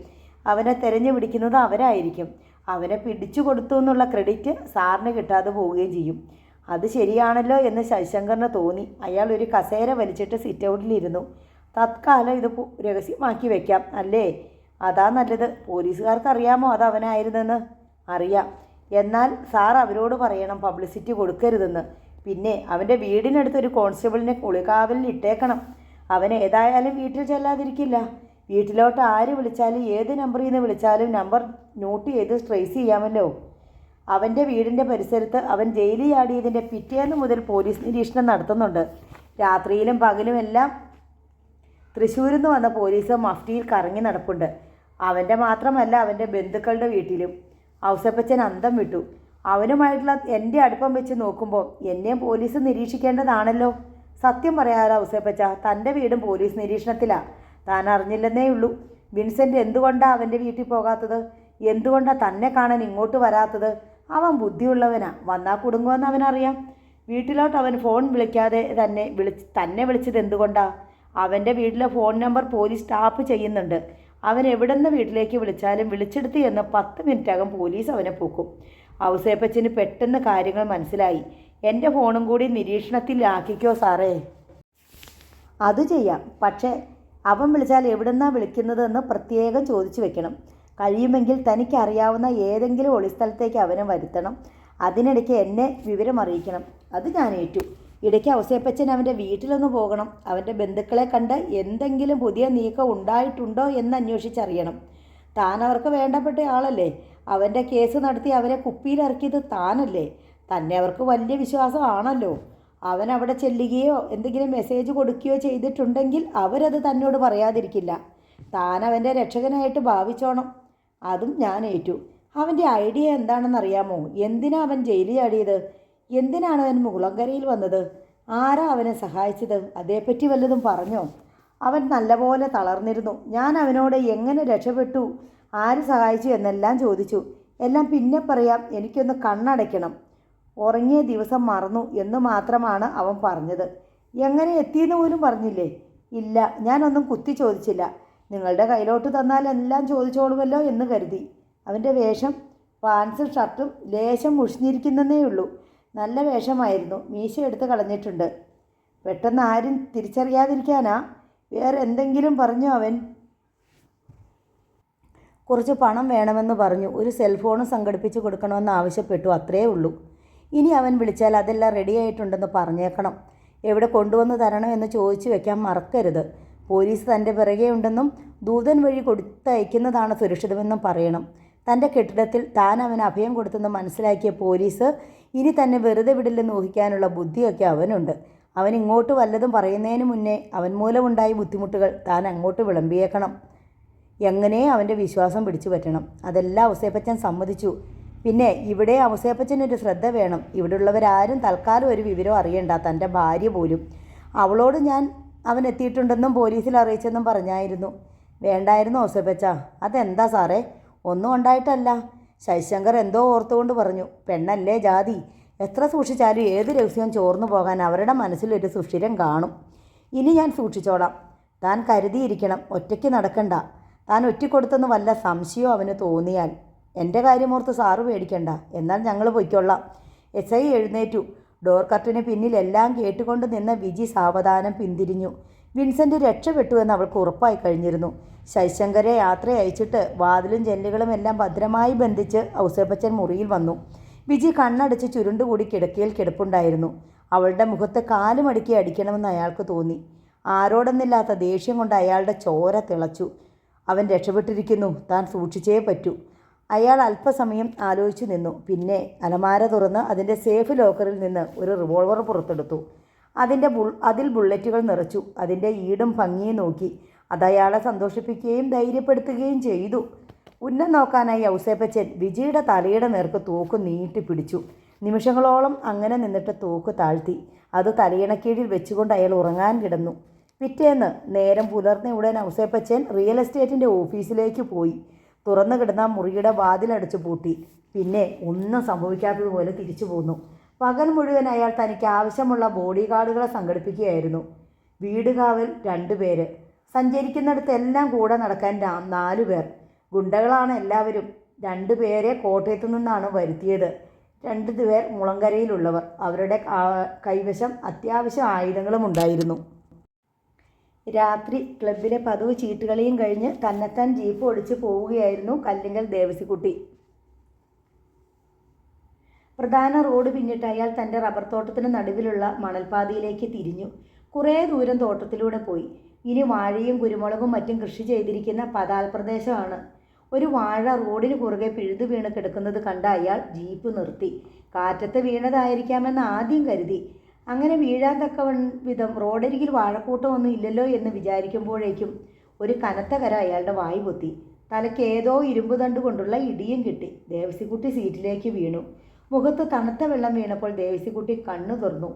അവനെ തെരഞ്ഞു പിടിക്കുന്നത് അവരായിരിക്കും. അവനെ പിടിച്ചു കൊടുത്തു എന്നുള്ള ക്രെഡിറ്റ് സാറിന് കിട്ടാതെ പോവുകയും ചെയ്യും. അത് ശരിയാണല്ലോ എന്ന് ശശിശങ്കറിന് തോന്നി. അയാൾ ഒരു കസേര വലിച്ചിട്ട് സിറ്റ് ഔട്ടിലിരുന്നു. തത്കാലം ഇത് രഹസ്യമാക്കി വെക്കാം അല്ലേ? അതാ നല്ലത്. പോലീസുകാർക്ക് അറിയാമോ അത് അവനായിരുന്നെന്ന്? അറിയാം. എന്നാൽ സാർ അവരോട് പറയണം പബ്ലിസിറ്റി കൊടുക്കരുതെന്ന്. പിന്നെ അവൻ്റെ വീടിനടുത്തൊരു കോൺസ്റ്റബിളിനെ ഒളികാവലിൽ ഇട്ടേക്കണം. അവൻ ഏതായാലും വീട്ടിൽ ചെല്ലാതിരിക്കില്ല. വീട്ടിലോട്ട് ആര് വിളിച്ചാലും ഏത് നമ്പറിൽ നിന്ന് വിളിച്ചാലും നമ്പർ നോട്ട് ചെയ്ത് ട്രേസ് ചെയ്യാമല്ലോ. അവൻ്റെ വീടിൻ്റെ പരിസരത്ത് അവൻ ജയിലിൽ ചാടിയതിൻ്റെ പിറ്റേന്ന് മുതൽ പോലീസ് നിരീക്ഷണം നടത്തുന്നുണ്ട്. രാത്രിയിലും പകലും എല്ലാം തൃശ്ശൂരിൽ നിന്ന് വന്ന പോലീസ് മഫ്റ്റിയിൽ കറങ്ങി നടപ്പുണ്ട്. അവൻ്റെ മാത്രമല്ല, അവൻ്റെ ബന്ധുക്കളുടെ വീട്ടിലും. ഔസേപ്പച്ചൻ അന്തം വിട്ടു. അവനുമായിട്ടുള്ള എൻ്റെ അടുപ്പം വെച്ച് നോക്കുമ്പോൾ എന്നെയും പോലീസ് നിരീക്ഷിക്കേണ്ടതാണല്ലോ. സത്യം പറയാതെ ഔസേപ്പച്ച, തൻ്റെ വീടും പോലീസ് നിരീക്ഷണത്തിലാണ്. താൻ അറിഞ്ഞില്ലെന്നേ ഉള്ളൂ. വിൻസെൻ്റ് എന്തുകൊണ്ടാണ് അവൻ്റെ വീട്ടിൽ പോകാത്തത്? എന്തുകൊണ്ടാണ് തന്നെ കാണാൻ ഇങ്ങോട്ട് വരാത്തത്? അവൻ ബുദ്ധിയുള്ളവനാ. വന്നാൽ കുടുങ്ങുമെന്ന് അവനറിയാം. വീട്ടിലോട്ട് അവൻ ഫോൺ വിളിക്കാതെ തന്നെ വിളിച്ചത് എന്തുകൊണ്ടാണ്? അവൻ്റെ വീട്ടിലെ ഫോൺ നമ്പർ പോലീസ് ടാപ്പ് ചെയ്യുന്നുണ്ട്. അവൻ എവിടെ നിന്ന് വീട്ടിലേക്ക് വിളിച്ചാലും വിളിച്ചെടുത്ത് എന്ന് 10 മിനിറ്റകം പോലീസ് അവനെ പൊക്കും. ഔസേപ്പച്ചന് പെട്ടെന്ന് കാര്യങ്ങൾ മനസ്സിലായി. എൻ്റെ ഫോണും കൂടി നിരീക്ഷണത്തിലാക്കിക്കോ സാറേ. അത് ചെയ്യാം. പക്ഷേ അവൻ വിളിച്ചാൽ എവിടുന്നാണ് വിളിക്കുന്നതെന്ന് പ്രത്യേകം ചോദിച്ചു വെക്കണം. കഴിയുമെങ്കിൽ തനിക്കറിയാവുന്ന ഏതെങ്കിലും ഒളിസ്ഥലത്തേക്ക് അവനെ വരുത്തണം. അതിനിടയ്ക്ക് എന്നെ വിവരം അറിയിക്കണം. അത് ഞാൻ ഏറ്റു. ഇടയ്ക്ക് ഔസേപ്പച്ചൻ അവൻ്റെ വീട്ടിലൊന്ന് പോകണം. അവൻ്റെ ബന്ധുക്കളെ കണ്ട് എന്തെങ്കിലും പുതിയ നീക്കം ഉണ്ടായിട്ടുണ്ടോ എന്ന് അന്വേഷിച്ചറിയണം. താൻ അവർക്ക് വേണ്ടപ്പെട്ട ആളല്ലേ. അവൻ്റെ കേസ് നടത്തി അവരെ കുപ്പിയിലിറക്കിയത് താനല്ലേ. തന്നെ അവർക്ക് വലിയ വിശ്വാസമാണല്ലോ. അവൻ അവിടെ ചെല്ലുകയോ എന്തെങ്കിലും മെസ്സേജ് കൊടുക്കുകയോ ചെയ്തിട്ടുണ്ടെങ്കിൽ അവരത് തന്നോട് പറയാതിരിക്കില്ല. താൻ അവൻ്റെ രക്ഷകനായിട്ട് ഭാവിച്ചോണം. അതും ഞാൻ ഏറ്റു. അവൻ്റെ ഐഡിയ എന്താണെന്നറിയാമോ? എന്തിനാ അവൻ ജയിലിൽ ചാടിയത്? എന്തിനാണ് അവൻ മുളങ്കരയിൽ വന്നത്? ആരാ അവനെ സഹായിച്ചത്? അതേപ്പറ്റി വല്ലതും പറഞ്ഞോ? അവൻ നല്ലപോലെ തളർന്നിരുന്നു. ഞാൻ അവനോട് എങ്ങനെ രക്ഷപ്പെട്ടു, ആര് സഹായിച്ചു എന്നെല്ലാം ചോദിച്ചു. എല്ലാം പിന്നെ പറയാം, എനിക്കൊന്ന് കണ്ണടയ്ക്കണം. ഉറങ്ങിയ ദിവസം മറന്നു എന്ന് മാത്രമാണ് അവൻ പറഞ്ഞത്. എങ്ങനെ എത്തിയെന്ന് പോലും പറഞ്ഞില്ലേ? ഇല്ല, ഞാനൊന്നും കുത്തി ചോദിച്ചില്ല. നിങ്ങളുടെ കയ്യിലോട്ട് തന്നാൽ എല്ലാം ചോദിച്ചോളുമല്ലോ എന്ന് കരുതി. അവൻ്റെ വേഷം പാൻസും ഷർട്ടും ലേശം മുഷിഞ്ഞിരിക്കുന്നതേ ഉള്ളൂ. നല്ല വേഷമായിരുന്നു. മീശ എടുത്ത് കളഞ്ഞിട്ടുണ്ട്. പെട്ടെന്ന് ആരും തിരിച്ചറിയാതിരിക്കാനാ? വേറെ എന്തെങ്കിലും പറഞ്ഞോ അവൻ? കുറച്ച് പണം വേണമെന്ന് പറഞ്ഞു. ഒരു സെൽഫോണും സംഘടിപ്പിച്ച് കൊടുക്കണമെന്ന് ആവശ്യപ്പെട്ടു. അത്രേ ഉള്ളൂ. ഇനി അവൻ വിളിച്ചാൽ അതെല്ലാം റെഡിയായിട്ടുണ്ടെന്ന് പറഞ്ഞേക്കണം. എവിടെ കൊണ്ടുവന്ന് തരണം എന്ന് ചോദിച്ചു വെക്കാൻ മറക്കരുത്. പോലീസ് തൻ്റെ പിറകെ ഉണ്ടെന്നും ദൂതൻ വഴി കൊടുത്തയക്കുന്നതാണ് സുരക്ഷിതമെന്നും പറയണം. തൻ്റെ കെട്ടിടത്തിൽ താൻ അവന് അഭയം കൊടുത്തെന്ന് മനസ്സിലാക്കിയ പോലീസ് ഇനി തന്നെ വെറുതെ വിടില്ലെന്ന് ഊഹിക്കാനുള്ള ബുദ്ധിയൊക്കെ അവനുണ്ട്. അവൻ ഇങ്ങോട്ട് വല്ലതും പറയുന്നതിന് മുന്നേ അവൻ മൂലമുണ്ടായ ബുദ്ധിമുട്ടുകൾ താൻ അങ്ങോട്ട് വിളമ്പിയേക്കണം. എങ്ങനെ അവൻ്റെ വിശ്വാസം പിടിച്ചു പറ്റണം. അതെല്ലാം ഔസേപ്പച്ചൻ സമ്മതിച്ചു. പിന്നെ ഇവിടെ ഔസേപ്പച്ചനൊരു ശ്രദ്ധ വേണം. ഇവിടെയുള്ളവരാരും തൽക്കാലം ഒരു വിവരം അറിയണ്ട, തൻ്റെ ഭാര്യ പോലും. അവളോട് ഞാൻ അവൻ എത്തിയിട്ടുണ്ടെന്നും പോലീസിൽ അറിയിച്ചെന്നും പറഞ്ഞായിരുന്നു. വേണ്ടായിരുന്നു ഔസേപ്പച്ച. അതെന്താ സാറേ? ഒന്നും ഉണ്ടായിട്ടല്ല. ശശിശങ്കർ എന്തോ ഓർത്തുകൊണ്ട് പറഞ്ഞു. പെണ്ണല്ലേ ജാതി. എത്ര സൂക്ഷിച്ചാലും ഏത് രഹസ്യവും ചോർന്നു പോകാൻ അവരുടെ മനസ്സിലൊരു സുഷിരം കാണും. ഇനി ഞാൻ സൂക്ഷിച്ചോളാം. താൻ കരുതിയിരിക്കണം. ഒറ്റയ്ക്ക് നടക്കണ്ട. താൻ ഒറ്റിക്കൊടുത്തെന്ന് വല്ല സംശയമോ അവന് തോന്നിയാൽ എൻ്റെ കാര്യമോർത്ത് സാറ് പേടിക്കണ്ട. എന്നാൽ ഞങ്ങൾ പൊയ്ക്കൊള്ളാം. SI എഴുന്നേറ്റു. ഡോർ കർട്ടിന് പിന്നിൽ എല്ലാം കേട്ടുകൊണ്ട് നിന്ന വിജി സാവധാനം പിന്തിരിഞ്ഞു. വിൻസെൻ്റ് രക്ഷപ്പെട്ടു എന്ന് അവൾക്ക് ഉറപ്പായി കഴിഞ്ഞിരുന്നു. ശശിശങ്കരെ യാത്ര അയച്ചിട്ട് വാതിലും ജനലുകളും എല്ലാം ഭദ്രമായി ബന്ധിച്ച് ഔസേപ്പച്ചൻ മുറിയിൽ വന്നു. വിജി കണ്ണടച്ച് ചുരുണ്ടുകൂടി കിടക്കയിൽ കിടപ്പുണ്ടായിരുന്നു. അവളുടെ മുഖത്ത് കാലുമടക്കി അടിക്കണമെന്ന് അയാൾക്ക് തോന്നി. ആരോടെന്നില്ലാത്ത ദേഷ്യം കൊണ്ട് അയാളുടെ ചോര തിളച്ചു. അവൻ രക്ഷപ്പെട്ടിരിക്കുന്നു. താൻ സൂക്ഷിച്ചേ പറ്റൂ. അയാൾ അല്പസമയം ആലോചിച്ചു നിന്നു. പിന്നെ അലമാര തുറന്ന് അതിൻ്റെ സേഫ് ലോക്കറിൽ നിന്ന് ഒരു റിവോൾവർ പുറത്തെടുത്തു. അതിൽ ബുള്ളറ്റുകൾ നിറച്ചു. അതിൻ്റെ ഈടും ഭംഗിയും നോക്കി. അതയാളെ സന്തോഷിപ്പിക്കുകയും ധൈര്യപ്പെടുത്തുകയും ചെയ്തു. ഉന്നം നോക്കാനായി ഔസേപ്പച്ചൻ വിജിയുടെ തലയുടെ നേർക്ക് തോക്ക് നീട്ടിപ്പിടിച്ചു. നിമിഷങ്ങളോളം അങ്ങനെ നിന്നിട്ട് തോക്ക് താഴ്ത്തി. അത് തലയിണക്കീഴിൽ വെച്ചുകൊണ്ട് അയാൾ ഉറങ്ങാൻ കിടന്നു. പിറ്റേന്ന് നേരം പുലർന്ന ഉടൻ ഔസേപ്പച്ചൻ റിയൽ എസ്റ്റേറ്റിൻ്റെ ഓഫീസിലേക്ക് പോയി. തുറന്നു കിടന്ന മുറിയുടെ വാതിലടച്ചു പൂട്ടി. പിന്നെ ഒന്നും സംഭവിക്കാത്തതുപോലെ തിരിച്ചു പോന്നു. പകൽ മുഴുവൻ അയാൾ തനിക്ക് ആവശ്യമുള്ള ബോഡി ഗാർഡുകളെ സംഘടിപ്പിക്കുകയായിരുന്നു. വീട് കാവൽ 2 പേര്, സഞ്ചരിക്കുന്നിടത്തെല്ലാം കൂടെ നടക്കാൻ 4 പേർ. ഗുണ്ടകളാണ് എല്ലാവരും. 2 പേരെ കോട്ടയത്തു നിന്നാണ് വരുത്തിയത്. 2 പേർ മുളങ്കരയിലുള്ളവർ. അവരുടെ കൈവശം അത്യാവശ്യം ആയുധങ്ങളും ഉണ്ടായിരുന്നു. രാത്രി ക്ലബിലെ പതിവ് ചീട്ടുകളിയും കഴിഞ്ഞ് തന്നെത്താൻ ജീപ്പ് ഓടിച്ച് പോവുകയായിരുന്നു കല്ലിങ്കൽ ദേവസിക്കുട്ടി. പ്രധാന റോഡ് പിന്നിട്ട് അയാൾ തൻ്റെ റബ്ബർ തോട്ടത്തിന് നടുവിലുള്ള മണൽപ്പാതയിലേക്ക് തിരിഞ്ഞു. കുറേ ദൂരം തോട്ടത്തിലൂടെ പോയി. ഇനി വാഴയും കുരുമുളകും മറ്റും കൃഷി ചെയ്തിരിക്കുന്ന പതാൽ പ്രദേശമാണ്. ഒരു വാഴ റോഡിന് കുറുകെ പിഴുതു വീണ് കിടക്കുന്നത് കണ്ട അയാൾ ജീപ്പ് നിർത്തി. കാറ്റത്ത് വീണതായിരിക്കാമെന്ന് ആദ്യം കരുതി. അങ്ങനെ വീഴാൻ വിധം റോഡരികിൽ വാഴക്കൂട്ടമൊന്നും ഇല്ലല്ലോ എന്ന് വിചാരിക്കുമ്പോഴേക്കും ഒരു കനത്ത കര അയാളുടെ വായി പൊത്തി. തലയ്ക്ക് ഏതോ ഇരുമ്പ് തണ്ട് കൊണ്ടുള്ള ഇടിയും കിട്ടി. ദേവസിക്കുട്ടി സീറ്റിലേക്ക് വീണു. മുഖത്ത് തണുത്ത വെള്ളം വീണപ്പോൾ ദേവസിക്കുട്ടി കണ്ണു തുറന്നു.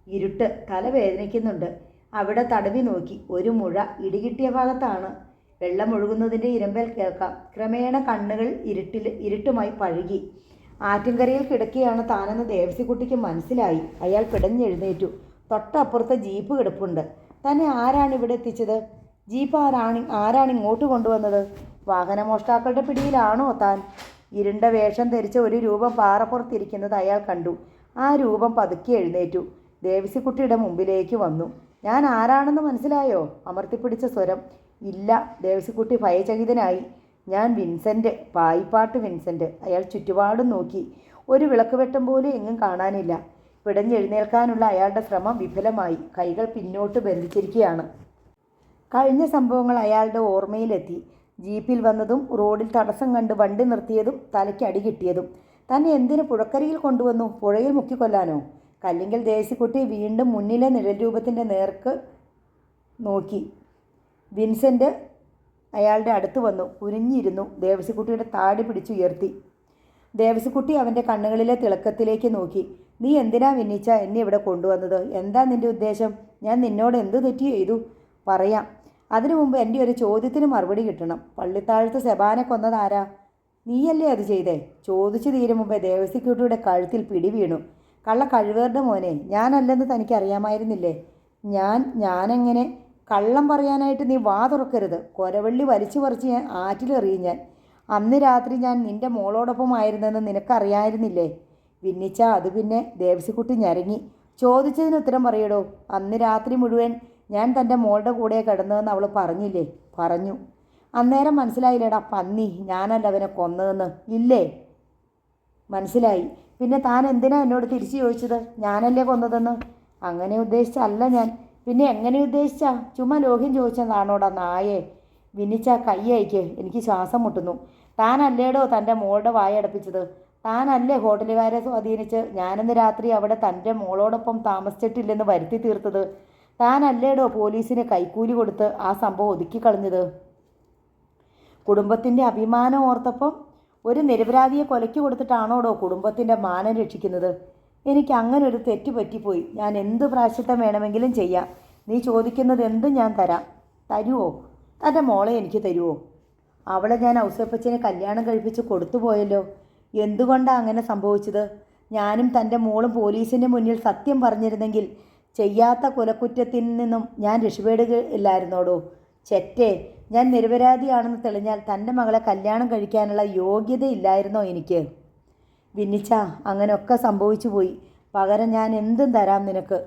ഇരുട്ട്. തല വേദനിക്കുന്നുണ്ട്. അവിടെ തടവി നോക്കി. ഒരു മുഴ ഇടികിട്ടിയ ഭാഗത്താണ്. വെള്ളം ഒഴുകുന്നതിൻ്റെ ഇരമ്പൽ കേൾക്കാം. ക്രമേണ കണ്ണുകൾ ഇരുട്ടുമായി പഴുകി. ആറ്റിൻകരയിൽ കിടക്കുകയാണ് താനെന്ന് ദേവസിക്കുട്ടിക്ക് മനസ്സിലായി. അയാൾ പിടഞ്ഞെഴുന്നേറ്റു. തൊട്ടപ്പുറത്തെ ജീപ്പ് കിടപ്പുണ്ട്. തന്നെ ആരാണ് ഇവിടെ എത്തിച്ചത്? ജീപ്പ് ആരാണ് ഇങ്ങോട്ട് കൊണ്ടുവന്നത്? വാഹനമോഷ്ടാക്കളുടെ പിടിയിലാണോ താൻ? ഇരുണ്ട വേഷം ധരിച്ച ഒരു രൂപം പാറപ്പുറത്തിരിക്കുന്നത് അയാൾ കണ്ടു. ആ രൂപം പതുക്കെ എഴുന്നേറ്റു. ദേവസിക്കുട്ടിയുടെ മുമ്പിലേക്ക് വന്നു. ഞാൻ ആരാണെന്ന് മനസ്സിലായോ? അമർത്തിപ്പിടിച്ച സ്വരം. ഇല്ല. ദേവസിക്കുട്ടി ഭയചകിതനായി. ഞാൻ വിൻസെൻ്റ്, പായിപ്പാട്ട് വിൻസെൻ്റ്. അയാൾ ചുറ്റുപാടും നോക്കി. ഒരു വിളക്കുവെട്ടം പോലും എങ്ങും കാണാനില്ല. പിടഞ്ഞെഴുന്നേൽക്കാനുള്ള അയാളുടെ ശ്രമം വിഫലമായി. കൈകൾ പിന്നോട്ട് ബന്ധിച്ചിരിക്കുകയാണ്. കഴിഞ്ഞ സംഭവങ്ങൾ അയാളുടെ ഓർമ്മയിലെത്തി. ജീപ്പിൽ വന്നതും റോഡിൽ തടസ്സം കണ്ട് വണ്ടി നിർത്തിയതും തലയ്ക്ക് അടി കിട്ടിയതും. തന്നെ എന്തിന് പുഴക്കരയിൽ കൊണ്ടുവന്നു? പുഴയിൽ മുക്കിക്കൊല്ലാനോ? കല്ലിങ്കൽ ദേവസിക്കുട്ടി വീണ്ടും മുന്നിലെ നിഴൽ രൂപത്തിൻ്റെ നേർക്ക് നോക്കി. വിൻസെൻ്റ് അയാളുടെ അടുത്ത് വന്നു. കുനിഞ്ഞിരുന്നു. ദേവസിക്കുട്ടിയുടെ താടി പിടിച്ചുയർത്തി. ദേവസിക്കുട്ടി അവൻ്റെ കണ്ണുകളിലെ തിളക്കത്തിലേക്ക് നോക്കി. നീ എന്തിനാ വിന്നിച്ച എന്നെ ഇവിടെ കൊണ്ടുവന്നത്? എന്താ നിൻ്റെ ഉദ്ദേശം? ഞാൻ നിന്നോട് എന്ത് തെറ്റ് ചെയ്തു? പറയാം. അതിനു മുമ്പ് എൻ്റെ ഒരു ചോദ്യത്തിന് മറുപടി കിട്ടണം. പള്ളിത്താഴത്ത് സെബാനെ കൊന്നതാരാ? നീയല്ലേ അത് ചെയ്തേ? ചോദിച്ചു തീരും മുമ്പേ ദേവസിക്കുട്ടിയുടെ കഴുത്തിൽ പിടി വീണു. കള്ള കഴിവേറുടെ മോനെ, ഞാനല്ലെന്ന് തനിക്കറിയാമായിരുന്നില്ലേ? ഞാനെങ്ങനെ? കള്ളം പറയാനായിട്ട് നീ വാ തുറക്കരുത്. കൊരവള്ളി വലിച്ചു പറിച്ച് ഞാൻ ആറ്റിലെറിയും ഞാൻ. അന്ന് രാത്രി ഞാൻ നിൻ്റെ മോളോടൊപ്പമായിരുന്നെന്ന് നിനക്കറിയായിരുന്നില്ലേ? വിന്നിച്ച അത് പിന്നെ? ദേവസിക്കുട്ടി ഞരങ്ങി. ചോദിച്ചതിന് ഉത്തരം പറയടോ. അന്ന് രാത്രി മുഴുവൻ ഞാൻ തൻ്റെ മോളുടെ കൂടെ കിടന്നതെന്ന് അവൾ പറഞ്ഞില്ലേ? പറഞ്ഞു. അന്നേരം മനസ്സിലായില്ലേടാ പന്നി, ഞാനല്ല അവനെ കൊന്നതെന്ന്? ഇല്ലേ? മനസ്സിലായി. പിന്നെ താൻ എന്തിനാ എന്നോട് തിരിച്ചു ചോദിച്ചത് ഞാനല്ലേ കൊന്നതെന്ന്? അങ്ങനെ ഉദ്ദേശിച്ചല്ല ഞാൻ. പിന്നെ എങ്ങനെ ഉദ്ദേശിച്ചാ? ചുമ്മാ ലോഹ്യം ചോദിച്ചതാണോടാ നായേ? വിന്നിച്ച കൈ അയക്ക്, എനിക്ക് ശ്വാസം മുട്ടുന്നു. താനല്ലേടോ തൻ്റെ മോളുടെ വായടപ്പിച്ചത്? താനല്ലേ ഹോട്ടലുകാരെ സ്വാധീനിച്ച് ഞാനിന്ന് രാത്രി അവിടെ തൻ്റെ മോളോടൊപ്പം താമസിച്ചിട്ടില്ലെന്ന് വരുത്തി തീർത്തത്? താനല്ലേടോ പോലീസിന് കൈക്കൂലി കൊടുത്ത് ആ സംഭവം ഒതുക്കിക്കളഞ്ഞത്? കുടുംബത്തിൻ്റെ അഭിമാനം ഓർത്തപ്പം ഒരു നിരപരാധിയെ കൊലയ്ക്ക് കൊടുത്തിട്ടാണോടോ കുടുംബത്തിൻ്റെ മാനം രക്ഷിക്കുന്നത്? എനിക്ക് അങ്ങനെ ഒരു തെറ്റ് പറ്റിപ്പോയി. ഞാൻ എന്ത് പ്രായശ്ചിത്തം വേണമെങ്കിലും ചെയ്യാം. നീ ചോദിക്കുന്നത് എന്തും ഞാൻ തരാം. തരുമോ? തൻ്റെ മോളെ എനിക്ക് തരുമോ? അവളെ ഞാൻ ഔസേപ്പച്ചനെ കല്യാണം കഴിപ്പിച്ച് കൊടുത്തുപോയല്ലോ. എന്തുകൊണ്ടാണ് അങ്ങനെ സംഭവിച്ചത്? ഞാനും തൻ്റെ മോളും പോലീസിൻ്റെ മുന്നിൽ സത്യം പറഞ്ഞിരുന്നെങ്കിൽ ചെയ്യാത്ത കൊലക്കുറ്റത്തിൽ നിന്നും ഞാൻ രക്ഷപ്പെടുകയില്ലായിരുന്നോടോ? ചെറ്റേ, ഞാൻ നിരപരാധിയാണെന്ന് തെളിഞ്ഞാൽ തൻ്റെ മകളെ കല്യാണം കഴിക്കാനുള്ള യോഗ്യതയില്ലായിരുന്നോ എനിക്ക്? വിന്നിച്ച, അങ്ങനെയൊക്കെ സംഭവിച്ചു പോയി. പകരം ഞാൻ എന്തും തരാം നിനക്ക്.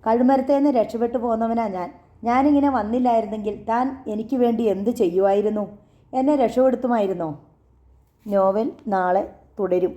കഴുമരത്തേന്ന് രക്ഷപ്പെട്ടു പോന്നവനാ ഞാനിങ്ങനെ വന്നില്ലായിരുന്നെങ്കിൽ താൻ എനിക്ക് വേണ്ടി എന്ത് ചെയ്യുമായിരുന്നു? എന്നെ രക്ഷപ്പെടുത്തുമായിരുന്നോ? നോവൽ നാളെ തുടരും.